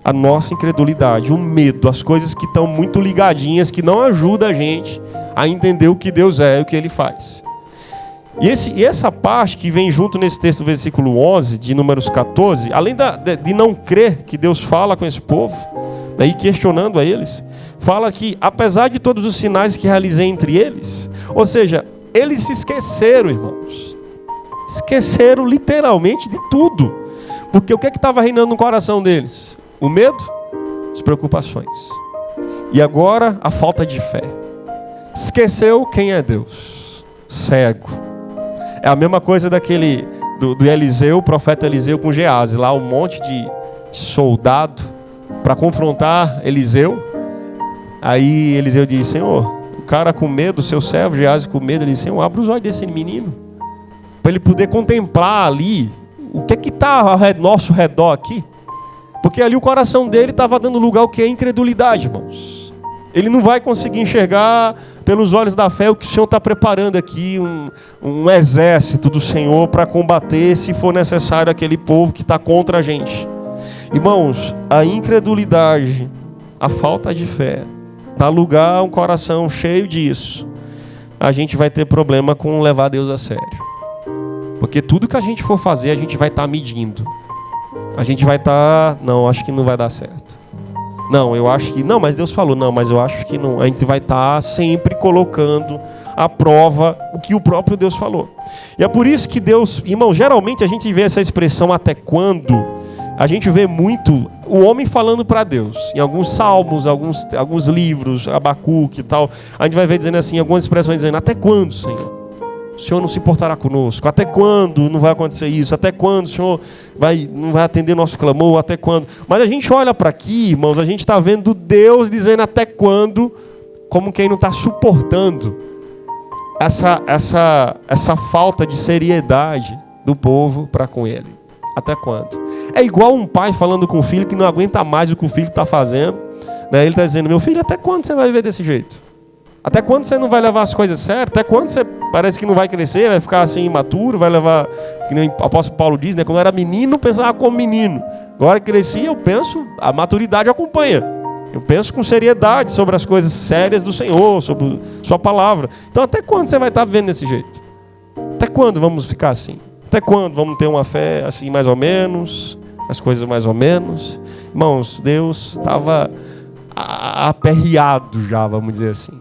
Speaker 1: A nossa incredulidade, o medo, as coisas que estão muito ligadinhas, que não ajudam a gente a entender o que Deus é e o que Ele faz. E essa parte que vem junto nesse texto do versículo 11, de Números 14, além de não crer que Deus fala com esse povo, daí questionando a eles, fala que apesar de todos os sinais que realizei entre eles, ou seja, eles se esqueceram, irmãos. Esqueceram literalmente de tudo. Porque o que estava reinando no coração deles? O medo, as preocupações. E agora a falta de fé. Esqueceu quem é Deus. Cego. É a mesma coisa do Eliseu, o profeta Eliseu com Geazi. Lá um monte de soldado para confrontar Eliseu. Aí Eliseu disse: Senhor, o cara com medo, o seu servo Geazi com medo, ele disse: Senhor, abre os olhos desse menino, para ele poder contemplar ali o que está ao nosso redor aqui. Porque ali o coração dele estava dando lugar ao que é incredulidade, irmãos. Ele não vai conseguir enxergar pelos olhos da fé o que o Senhor está preparando aqui, um exército do Senhor para combater, se for necessário, aquele povo que está contra a gente. Irmãos, a incredulidade, a falta de fé, dá lugar a um coração cheio disso. A gente vai ter problema com levar Deus a sério. Porque tudo que a gente for fazer, a gente vai estar medindo. A gente vai estar, não, acho que não vai dar certo. Não, eu acho que, não, mas Deus falou, não, mas eu acho que não. A gente vai estar sempre colocando à prova o que o próprio Deus falou. E é por isso que Deus, irmão, geralmente a gente vê essa expressão até quando, a gente vê muito o homem falando para Deus. Em alguns salmos, alguns livros, Abacuque e tal, a gente vai ver dizendo assim, algumas expressões dizendo: até quando, Senhor? O Senhor não se importará conosco? Até quando não vai acontecer isso? Até quando o Senhor não vai atender nosso clamor? Até quando? Mas a gente olha para aqui, irmãos, a gente está vendo Deus dizendo até quando, como quem não está suportando essa falta de seriedade do povo para com Ele. Até quando? É igual um pai falando com o filho que não aguenta mais o que o filho está fazendo, né? Ele está dizendo: meu filho, até quando você vai viver desse jeito? Até quando você não vai levar as coisas sérias? Até quando você parece que não vai crescer, vai ficar assim imaturo, vai levar, que nem o apóstolo Paulo diz, né? Quando eu era menino, pensava como menino. Agora que cresci, eu penso, a maturidade acompanha. Eu penso com seriedade sobre as coisas sérias do Senhor, sobre sua palavra. Então até quando você vai estar vivendo desse jeito? Até quando vamos ficar assim? Até quando vamos ter uma fé assim mais ou menos, as coisas mais ou menos? Irmãos, Deus estava aperreado já, vamos dizer assim.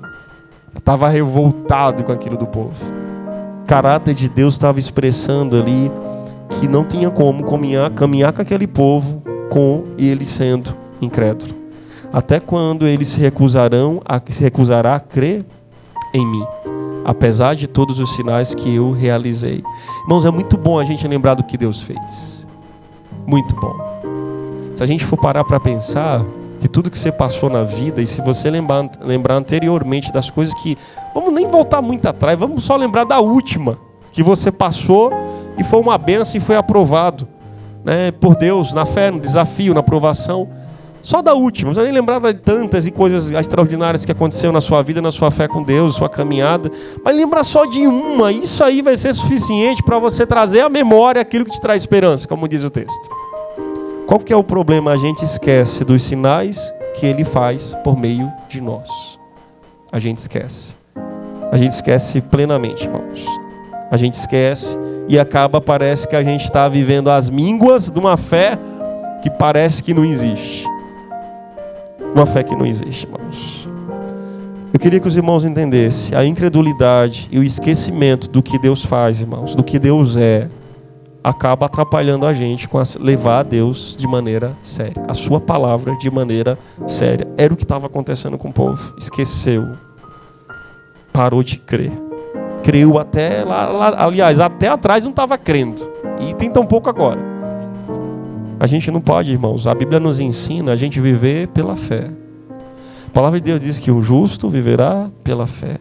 Speaker 1: Estava revoltado com aquilo do povo. O caráter de Deus estava expressando ali que não tinha como caminhar com aquele povo com ele sendo incrédulo. Até quando ele se recusará a crer em mim, apesar de todos os sinais que eu realizei. Irmãos, é muito bom a gente lembrar do que Deus fez. Muito bom. Se a gente for parar para pensar de tudo que você passou na vida, e se você lembrar anteriormente das coisas que... Vamos nem voltar muito atrás, vamos só lembrar da última que você passou e foi uma bênção e foi aprovado, né, por Deus, na fé, no desafio, na aprovação. Só da última, não precisa nem lembrar de tantas e coisas extraordinárias que aconteceram na sua vida, na sua fé com Deus, sua caminhada. Mas lembrar só de uma, isso aí vai ser suficiente para você trazer à memória aquilo que te traz esperança, como diz o texto. Qual que é o problema? A gente esquece dos sinais que Ele faz por meio de nós. A gente esquece. A gente esquece plenamente, irmãos. A gente esquece e parece que a gente está vivendo as mínguas de uma fé que parece que não existe. Uma fé que não existe, irmãos. Eu queria que os irmãos entendessem a incredulidade e o esquecimento do que Deus faz, irmãos, do que Deus é, acaba atrapalhando a gente com levar a Deus de maneira séria, a sua palavra de maneira séria. Era o que estava acontecendo com o povo. Esqueceu, parou de crer, creu até lá, aliás, até atrás não estava crendo, e tem tão pouco agora. A gente não pode, irmãos, a Bíblia nos ensina a gente viver pela fé. A palavra de Deus diz que o justo viverá pela fé.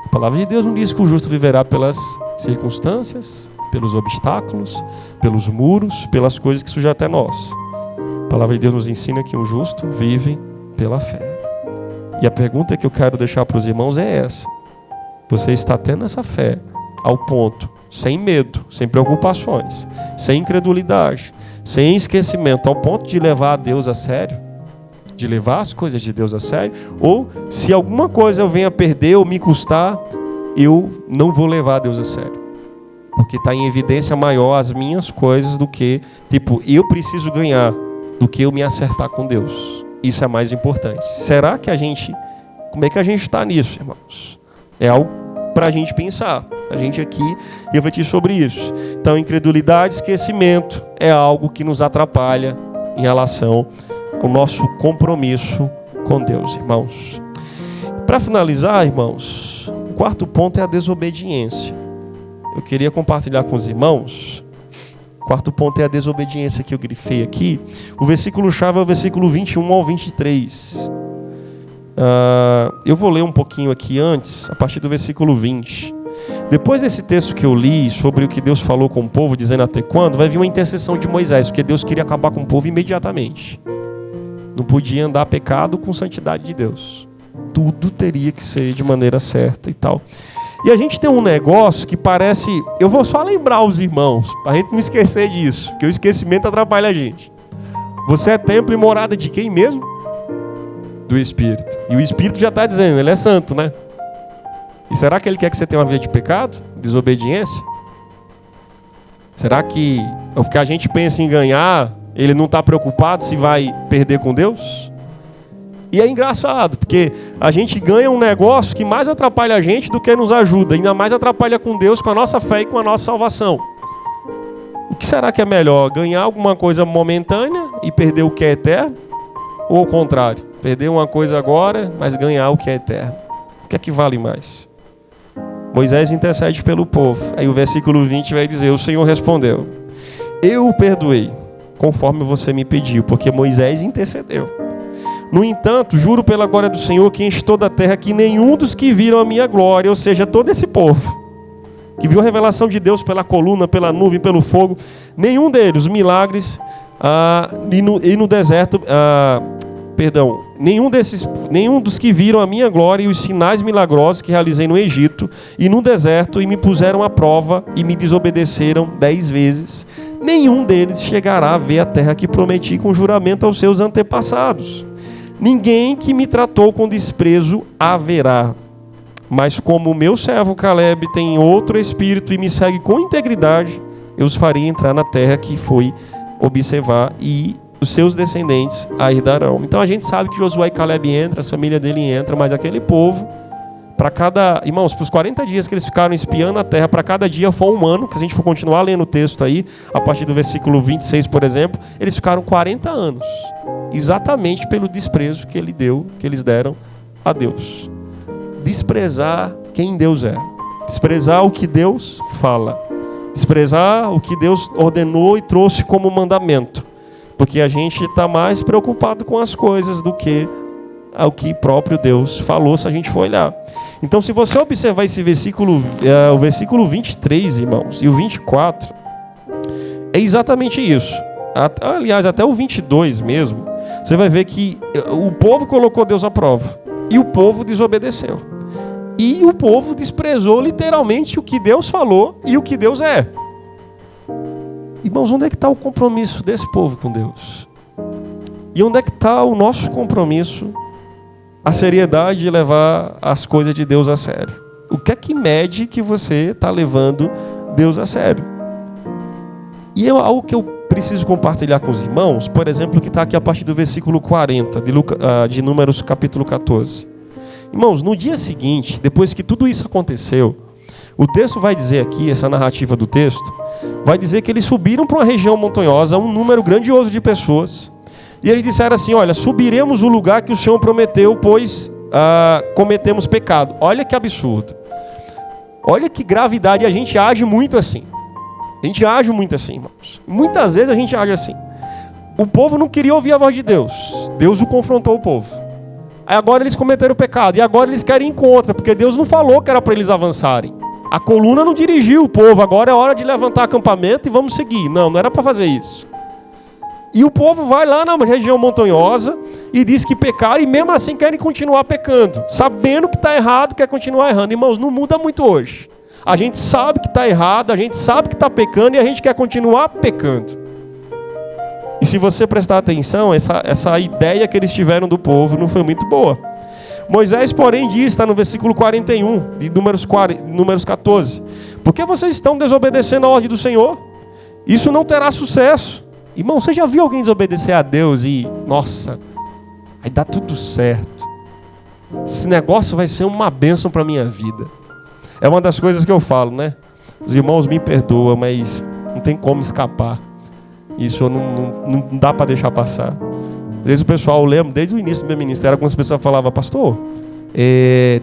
Speaker 1: A palavra de Deus não diz que o justo viverá pelas circunstâncias, pelos obstáculos, pelos muros, pelas coisas que surgem até nós. A palavra de Deus nos ensina que o justo vive pela fé. E a pergunta que eu quero deixar para os irmãos é essa: você está tendo essa fé ao ponto, sem medo, sem preocupações, sem incredulidade, sem esquecimento, ao ponto de levar a Deus a sério? De levar as coisas de Deus a sério? Ou se alguma coisa eu venha perder ou me custar, eu não vou levar a Deus a sério? Porque está em evidência maior as minhas coisas do que, tipo, eu preciso ganhar, do que eu me acertar com Deus. Isso é mais importante. Será que como é que a gente está nisso, irmãos? É algo para a gente pensar, a gente aqui refletir sobre isso. Então, incredulidade, esquecimento é algo que nos atrapalha em relação ao nosso compromisso com Deus, irmãos. Para finalizar, irmãos, o quarto ponto é a desobediência. Eu queria compartilhar com os irmãos. O quarto ponto é a desobediência que eu grifei aqui. O versículo-chave é o versículo 21 ao 23. Eu vou ler um pouquinho aqui antes, a partir do versículo 20. Depois desse texto que eu li sobre o que Deus falou com o povo, dizendo até quando, vai vir uma intercessão de Moisés, porque Deus queria acabar com o povo imediatamente. Não podia andar pecado com santidade de Deus. Tudo teria que ser de maneira certa e tal. E a gente tem um negócio que parece... Eu vou só lembrar os irmãos, para a gente não esquecer disso, que o esquecimento atrapalha a gente. Você é templo e morada de quem mesmo? Do Espírito. E o Espírito já está dizendo, ele é santo, né? E será que ele quer que você tenha uma vida de pecado? Desobediência? Será que o que a gente pensa em ganhar, ele não está preocupado se vai perder com Deus? E é engraçado, porque a gente ganha um negócio que mais atrapalha a gente do que nos ajuda. Ainda mais atrapalha com Deus, com a nossa fé e com a nossa salvação. O que será que é melhor? Ganhar alguma coisa momentânea e perder o que é eterno? Ou ao contrário? Perder uma coisa agora, mas ganhar o que é eterno. O que é que vale mais? Moisés intercede pelo povo. Aí o versículo 20 vai dizer, o Senhor respondeu, eu o perdoei, conforme você me pediu, porque Moisés intercedeu. No entanto, juro pela glória do Senhor que enche toda a terra, que nenhum dos que viram a minha glória, ou seja, todo esse povo, que viu a revelação de Deus pela coluna, pela nuvem, pelo fogo, nenhum deles, os milagres, e no deserto... nenhum dos que viram a minha glória e os sinais milagrosos que realizei no Egito e no deserto e me puseram à prova e me desobedeceram 10 vezes, nenhum deles chegará a ver a terra que prometi com juramento aos seus antepassados. Ninguém que me tratou com desprezo haverá. Mas como o meu servo Caleb tem outro espírito e me segue com integridade, eu os farei entrar na terra que foi observar e os seus descendentes a herdarão. Então a gente sabe que Josué e Caleb entram, a família dele entra, mas aquele povo, para cada... Irmãos, para os 40 dias que eles ficaram espiando a terra, para cada dia foi um ano, que se a gente for continuar lendo o texto aí, a partir do versículo 26, por exemplo, eles ficaram 40 anos, exatamente pelo desprezo que eles deram a Deus. Desprezar quem Deus é, desprezar o que Deus fala, desprezar o que Deus ordenou e trouxe como mandamento. Porque a gente está mais preocupado com as coisas do que o que próprio Deus falou, se a gente for olhar. Então, se você observar esse versículo, o versículo 23, irmãos, e o 24, é exatamente isso. Aliás, até o 22 mesmo, você vai ver que o povo colocou Deus à prova. E o povo desobedeceu. E o povo desprezou literalmente o que Deus falou e o que Deus é. Irmãos, onde é que está o compromisso desse povo com Deus? E onde é que está o nosso compromisso, a seriedade de levar as coisas de Deus a sério? O que é que mede que você está levando Deus a sério? E é algo que eu preciso compartilhar com os irmãos, por exemplo, que está aqui a partir do versículo 40, de Números capítulo 14. Irmãos, no dia seguinte, depois que tudo isso aconteceu, o texto vai dizer aqui, essa narrativa do texto, vai dizer que eles subiram para uma região montanhosa, um número grandioso de pessoas, e eles disseram assim, olha, subiremos o lugar que o Senhor prometeu, pois cometemos pecado. Olha que absurdo. Olha que gravidade, a gente age muito assim. A gente age muito assim, irmãos. Muitas vezes a gente age assim. O povo não queria ouvir a voz de Deus. Deus o confrontou o povo. Aí agora eles cometeram pecado, e agora eles querem ir contra, porque Deus não falou que era para eles avançarem. A coluna não dirigiu o povo, agora é hora de levantar acampamento e vamos seguir. Não era para fazer isso. E o povo vai lá na região montanhosa e diz que pecaram e mesmo assim querem continuar pecando. Sabendo que está errado, quer continuar errando. Irmãos, não muda muito hoje. A gente sabe que está errado, a gente sabe que está pecando e a gente quer continuar pecando. E se você prestar atenção, essa ideia que eles tiveram do povo não foi muito boa. Moisés, porém, diz, está no versículo 41 de Números 14, Porque vocês estão desobedecendo a ordem do Senhor. Isso não terá sucesso. Irmão, você já viu alguém desobedecer a Deus e, nossa, vai dar tudo certo. Esse negócio vai ser uma bênção para a minha vida. É uma das coisas que eu falo, né? Os irmãos me perdoam, mas não tem como escapar. Isso não dá para deixar passar. Às vezes o pessoal, eu lembro, desde o início do meu ministério, algumas pessoas falavam, pastor,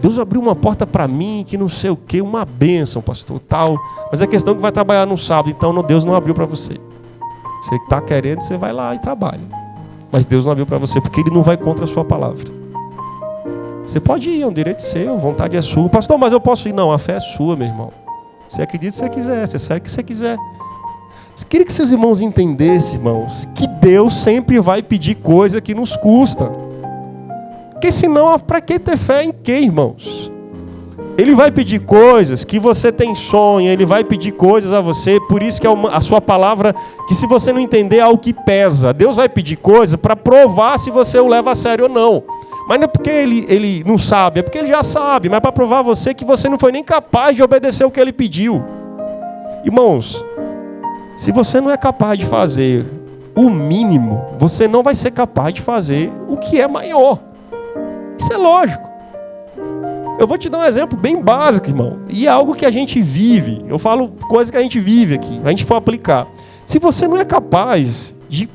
Speaker 1: Deus abriu uma porta para mim, que não sei o que, uma bênção, pastor, tal. Mas é questão que vai trabalhar no sábado, então Deus não abriu para você. Você está querendo, você vai lá e trabalha. Mas Deus não abriu para você, porque Ele não vai contra a sua palavra. Você pode ir, é um direito seu, a vontade é sua. Pastor, mas eu posso ir? Não, a fé é sua, meu irmão. Você acredita se você quiser, você segue o que você quiser. Eu queria que seus irmãos entendessem, irmãos, que Deus sempre vai pedir coisa que nos custa. Porque senão, para que ter fé em quê, irmãos? Ele vai pedir coisas que você tem sonho, Ele vai pedir coisas a você, por isso que a sua palavra, que se você não entender, é algo que pesa. Deus vai pedir coisas para provar se você o leva a sério ou não. Mas não é porque ele não sabe, é porque Ele já sabe, mas para provar a você que você não foi nem capaz de obedecer o que Ele pediu. Irmãos, se você não é capaz de fazer o mínimo, você não vai ser capaz de fazer o que é maior. Isso é lógico. Eu vou te dar um exemplo bem básico, irmão. E é algo que a gente vive. Eu falo coisas que a gente vive aqui. A gente for aplicar. Se você não é capaz de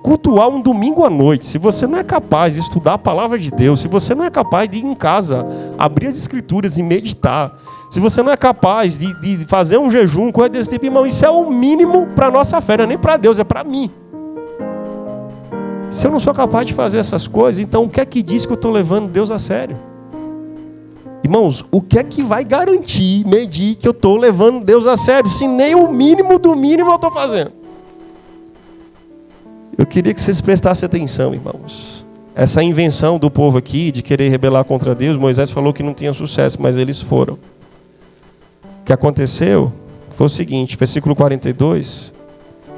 Speaker 1: cultuar um domingo à noite, se você não é capaz de estudar a palavra de Deus, se você não é capaz de ir em casa, abrir as escrituras e meditar, se você não é capaz de fazer um jejum, coisa desse tipo, irmão, isso é o mínimo para a nossa fé, não é nem para Deus, é para mim. Se eu não sou capaz de fazer essas coisas, então o que é que diz que eu estou levando Deus a sério? Irmãos, o que é que vai garantir, medir que eu estou levando Deus a sério, se nem o mínimo do mínimo eu estou fazendo? Eu queria que vocês prestassem atenção, irmãos. Essa invenção do povo aqui de querer rebelar contra Deus, Moisés falou que não tinha sucesso, mas eles foram. O que aconteceu foi o seguinte, versículo 42,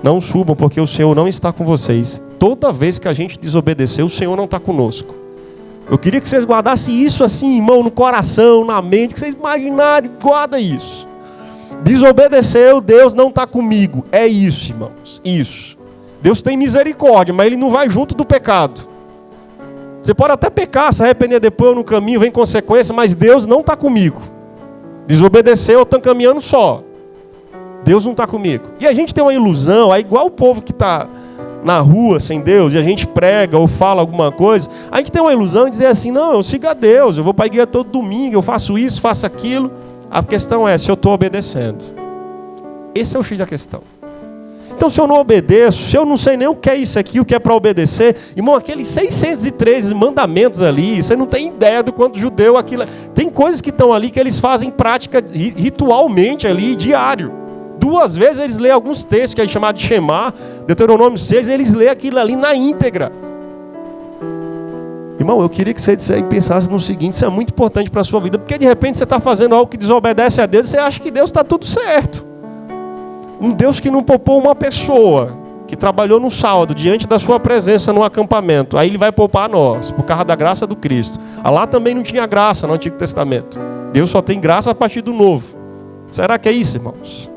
Speaker 1: não subam porque o Senhor não está com vocês. Toda vez que a gente desobedecer, o Senhor não está conosco. Eu queria que vocês guardassem isso assim, irmão, no coração, na mente, que vocês imaginarem, guarda isso. Desobedeceu, Deus não está comigo. É isso, irmãos, isso. Deus tem misericórdia, mas Ele não vai junto do pecado. Você pode até pecar, se arrepender depois no caminho, vem consequência, mas Deus não está comigo. Desobedeceu, eu estou caminhando só. Deus não está comigo. E a gente tem uma ilusão, é igual o povo que está na rua sem Deus, e a gente prega ou fala alguma coisa, a gente tem uma ilusão de dizer assim, não, eu sigo a Deus, eu vou para a igreja todo domingo, eu faço isso, faço aquilo. A questão é se eu estou obedecendo. Esse é o X da questão. Então se eu não obedeço, se eu não sei nem o que é isso aqui, o que é para obedecer, irmão, aqueles 613 mandamentos ali, você não tem ideia do quanto judeu aquilo. Tem coisas que estão ali que eles fazem prática ritualmente ali, diário. 2 vezes eles lêem alguns textos que é chamado de Shema, Deuteronômio 6, eles lêem aquilo ali na íntegra. Irmão, eu queria que você pensasse no seguinte, isso é muito importante para a sua vida, porque de repente você está fazendo algo que desobedece a Deus e você acha que Deus está tudo certo. Um Deus que não poupou uma pessoa, que trabalhou no sábado, diante da sua presença no acampamento, aí Ele vai poupar a nós, por causa da graça do Cristo. Lá também não tinha graça no Antigo Testamento. Deus só tem graça a partir do Novo. Será que é isso, irmãos?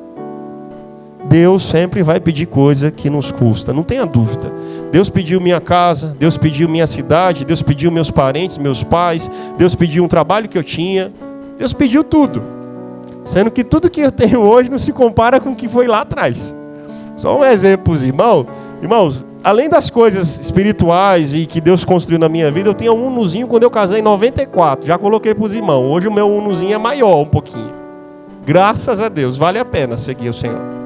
Speaker 1: Deus sempre vai pedir coisa que nos custa, não tenha dúvida. Deus pediu minha casa, Deus pediu minha cidade, Deus pediu meus parentes, meus pais, Deus pediu um trabalho que eu tinha, Deus pediu tudo. Sendo que tudo que eu tenho hoje não se compara com o que foi lá atrás. Só um exemplo, irmãos, além das coisas espirituais e que Deus construiu na minha vida, eu tinha um Unozinho quando eu casei em 94, já coloquei para os irmãos, hoje o meu Unozinho é maior um pouquinho. Graças a Deus, vale a pena seguir o Senhor.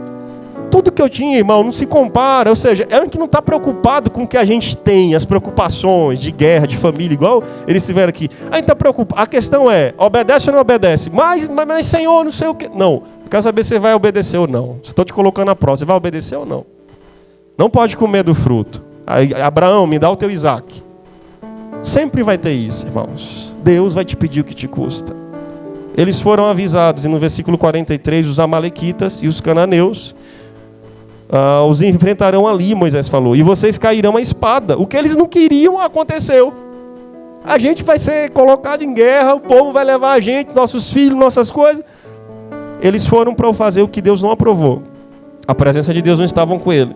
Speaker 1: Tudo que eu tinha, irmão, não se compara. Ou seja, é um que não está preocupado com o que a gente tem, as preocupações de guerra, de família, igual eles estiveram aqui. A gente está preocupado. A questão é, obedece ou não obedece? Mas Senhor, não sei o quê. Não, eu quero saber se você vai obedecer ou não. Estou te colocando à prova, você vai obedecer ou não? Não pode comer do fruto. Aí, Abraão, me dá o teu Isaac. Sempre vai ter isso, irmãos. Deus vai te pedir o que te custa. Eles foram avisados, e no versículo 43, os amalequitas e os cananeus os enfrentarão ali, Moisés falou, e vocês cairão a espada. O que eles não queriam aconteceu. A gente vai ser colocado em guerra, o povo vai levar a gente, nossos filhos, nossas coisas. eles foram para fazer o que Deus não aprovou. A presença de Deus não estava com ele.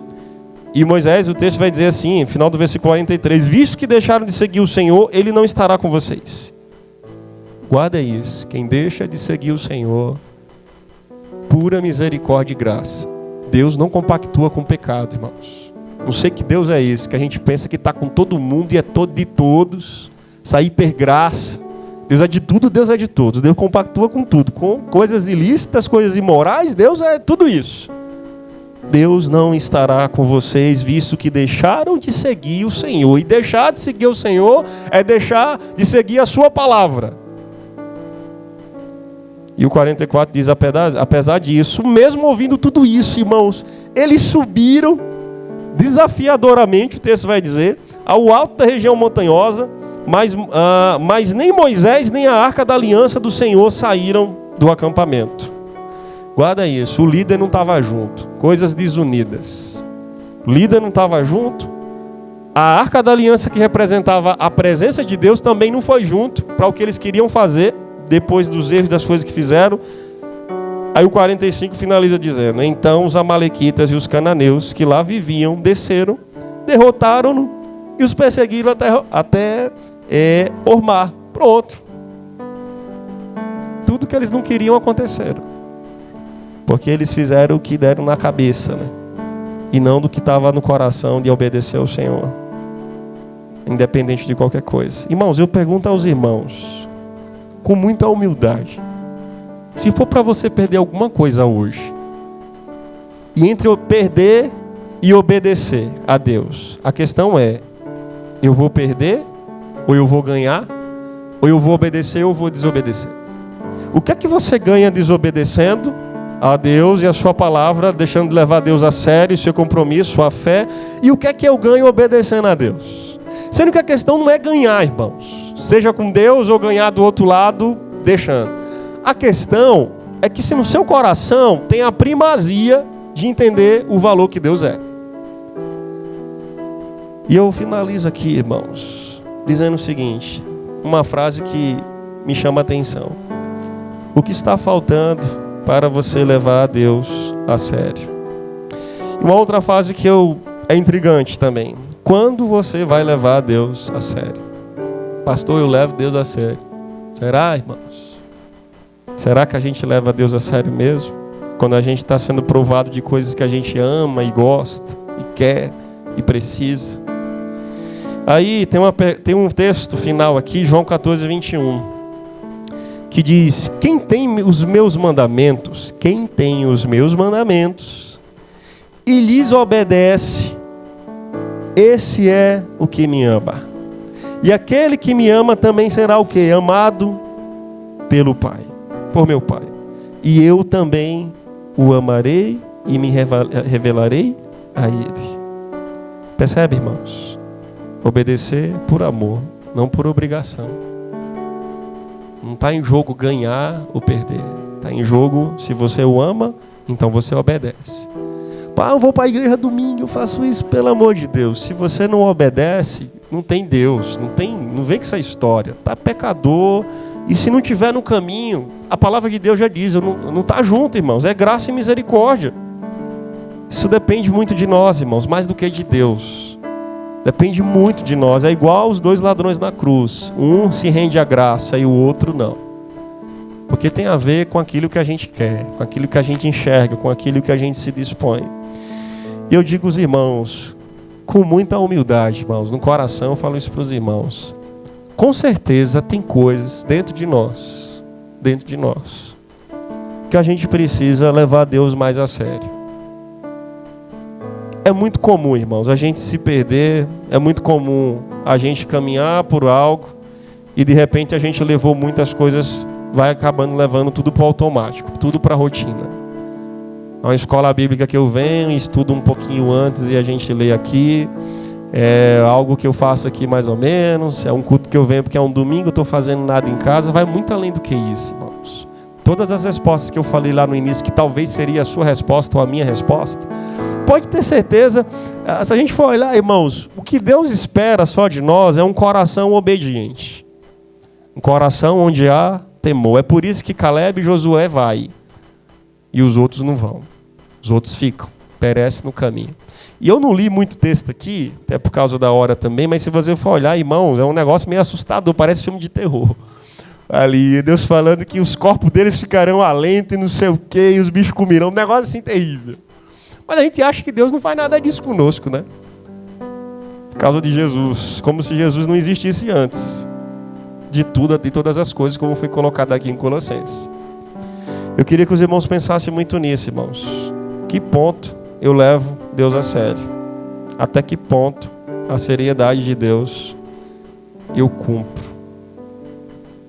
Speaker 1: E Moisés, o texto vai dizer assim, no final do versículo 43, visto que deixaram de seguir o Senhor, ele não estará com vocês. Guarda isso, quem deixa de seguir o Senhor, pura misericórdia e graça. Deus não compactua com o pecado, irmãos. Não sei que Deus é esse, que a gente pensa que está com todo mundo e é todo de todos, essa hipergraça. Deus é de tudo, Deus é de todos. Deus compactua com tudo, com coisas ilícitas, coisas imorais, Deus é tudo isso. Deus não estará com vocês, visto que deixaram de seguir o Senhor. E deixar de seguir o Senhor é deixar de seguir a sua palavra. E o 44 diz, apesar disso, mesmo ouvindo tudo isso, irmãos, eles subiram desafiadoramente, o texto vai dizer, ao alto da região montanhosa, mas nem Moisés nem a arca da aliança do Senhor saíram do acampamento. Guarda isso, o líder não estava junto, coisas desunidas. O líder não estava junto, a arca da aliança que representava a presença de Deus também não foi junto para o que eles queriam fazer, depois dos erros das coisas que fizeram. Aí o 45 finaliza dizendo, então os amalequitas e os cananeus que lá viviam desceram, derrotaram-no e os perseguiram até Ormá. Pronto. Tudo que eles não queriam aconteceram. Porque eles fizeram o que deram na cabeça, né? E não do que estava no coração de obedecer ao Senhor. Independente de qualquer coisa. Irmãos, eu pergunto aos irmãos, com muita humildade, se for para você perder alguma coisa hoje, e entre eu perder e obedecer a Deus, a questão é, eu vou perder, ou eu vou ganhar, ou eu vou obedecer, ou eu vou desobedecer? O que é que você ganha desobedecendo a Deus e a sua palavra, deixando de levar Deus a sério, seu compromisso, sua fé? E o que é que eu ganho obedecendo a Deus? Sendo que a questão não é ganhar, irmãos, seja com Deus ou ganhar do outro lado, deixando. A questão é que se no seu coração tem a primazia de entender o valor que Deus é. E eu finalizo aqui, irmãos, dizendo o seguinte, uma frase que me chama a atenção. O que está faltando para você levar a Deus a sério? E uma outra frase que é intrigante também. Quando você vai levar a Deus a sério? Pastor, eu levo Deus a sério. Será, irmãos? Será que a gente leva Deus a sério mesmo? Quando a gente está sendo provado de coisas que a gente ama e gosta, e quer, e precisa. Aí tem um texto final aqui, João 14, 21, que diz, quem tem os meus mandamentos e lhes obedece, esse é o que me ama. E aquele que me ama também será o quê? Amado pelo Pai, por meu Pai. E eu também o amarei e me revelarei a Ele. Percebe, irmãos? Obedecer por amor, não por obrigação. Não está em jogo ganhar ou perder. Está em jogo, se você o ama, então você obedece. Pá, eu vou para a igreja domingo, eu faço isso, pelo amor de Deus. Se você não obedece, não tem Deus, não vem com essa história. Está pecador, e se não estiver no caminho, a palavra de Deus já diz, não está junto, irmãos. É graça e misericórdia. Isso depende muito de nós, irmãos, mais do que de Deus. Depende muito de nós. É igual os dois ladrões na cruz. Um se rende à graça e o outro não. Porque tem a ver com aquilo que a gente quer, com aquilo que a gente enxerga, com aquilo que a gente se dispõe. E eu digo aos irmãos, com muita humildade, irmãos, no coração eu falo isso para os irmãos. Com certeza tem coisas dentro de nós, que a gente precisa levar Deus mais a sério. É muito comum, irmãos, a gente se perder, é muito comum a gente caminhar por algo e de repente a gente levou muitas coisas, vai acabando levando tudo para o automático, tudo para a rotina. É uma escola bíblica que eu venho, estudo um pouquinho antes e a gente lê aqui. É algo que eu faço aqui mais ou menos. É um culto que eu venho porque é um domingo, eu estou fazendo nada em casa. Vai muito além do que isso, irmãos. Todas as respostas que eu falei lá no início, que talvez seria a sua resposta ou a minha resposta, pode ter certeza, se a gente for olhar, irmãos, o que Deus espera só de nós é um coração obediente. Um coração onde há temor. É por isso que Caleb e Josué vai. e os outros não vão. Os outros ficam, perecem no caminho. E eu não li muito texto aqui, até por causa da hora também, mas se você for olhar, irmãos, é um negócio meio assustador, parece filme de terror. Ali, Deus falando que os corpos deles ficarão alentos e não sei o quê, e os bichos comerão, um negócio assim terrível. Mas a gente acha que Deus não faz nada disso conosco, né? Por causa de Jesus, como se Jesus não existisse antes de tudo, de todas as coisas, como foi colocado aqui em Colossenses. Eu queria que os irmãos pensassem muito nisso, irmãos. Que ponto eu levo Deus a sério? Até que ponto a seriedade de Deus eu cumpro?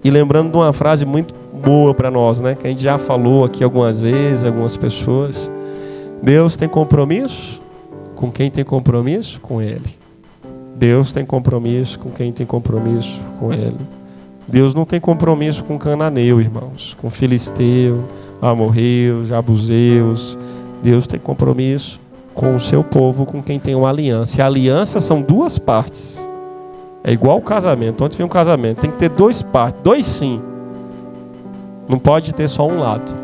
Speaker 1: E lembrando de uma frase muito boa para nós, né? Que a gente já falou aqui algumas vezes, algumas pessoas. Deus tem compromisso com quem tem compromisso com Ele. Deus tem compromisso com quem tem compromisso com Ele. Deus não tem compromisso com cananeu, irmãos, com filisteu, amorreus, jabuseus. Deus tem compromisso com o seu povo, com quem tem uma aliança. E a aliança são duas partes. É igual o casamento. Ontem foi um casamento. Tem que ter duas partes, dois sim. Não pode ter só um lado.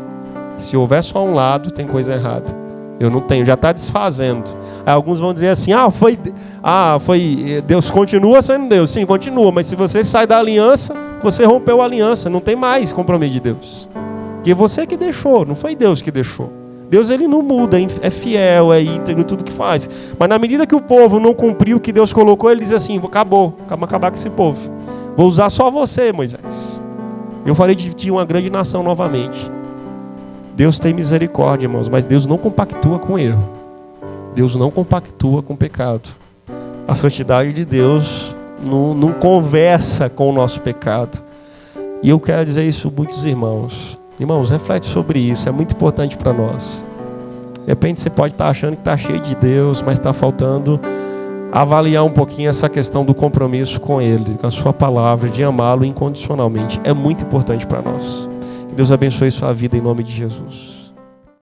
Speaker 1: Se houver só um lado, tem coisa errada. Eu não tenho, já está desfazendo. Aí alguns vão dizer assim, foi Deus continua sendo Deus. Sim, continua, mas se você sai da aliança, você rompeu a aliança, não tem mais compromisso de Deus. Porque você que deixou, não foi Deus que deixou. Deus, ele não muda, é fiel, é íntegro, tudo que faz. Mas na medida que o povo não cumpriu o que Deus colocou, ele diz assim, vamos acabar com esse povo. Vou usar só você, Moisés. Eu farei de ti uma grande nação novamente. Deus tem misericórdia, irmãos, mas Deus não compactua com erro. Deus não compactua com pecado. A santidade de Deus não conversa com o nosso pecado. E eu quero dizer isso a muitos irmãos. Irmãos, reflete sobre isso, é muito importante para nós. De repente você pode estar achando que está cheio de Deus, mas está faltando avaliar um pouquinho essa questão do compromisso com Ele, com a sua palavra, de amá-lo incondicionalmente. É muito importante para nós. Que Deus abençoe sua vida em nome de Jesus.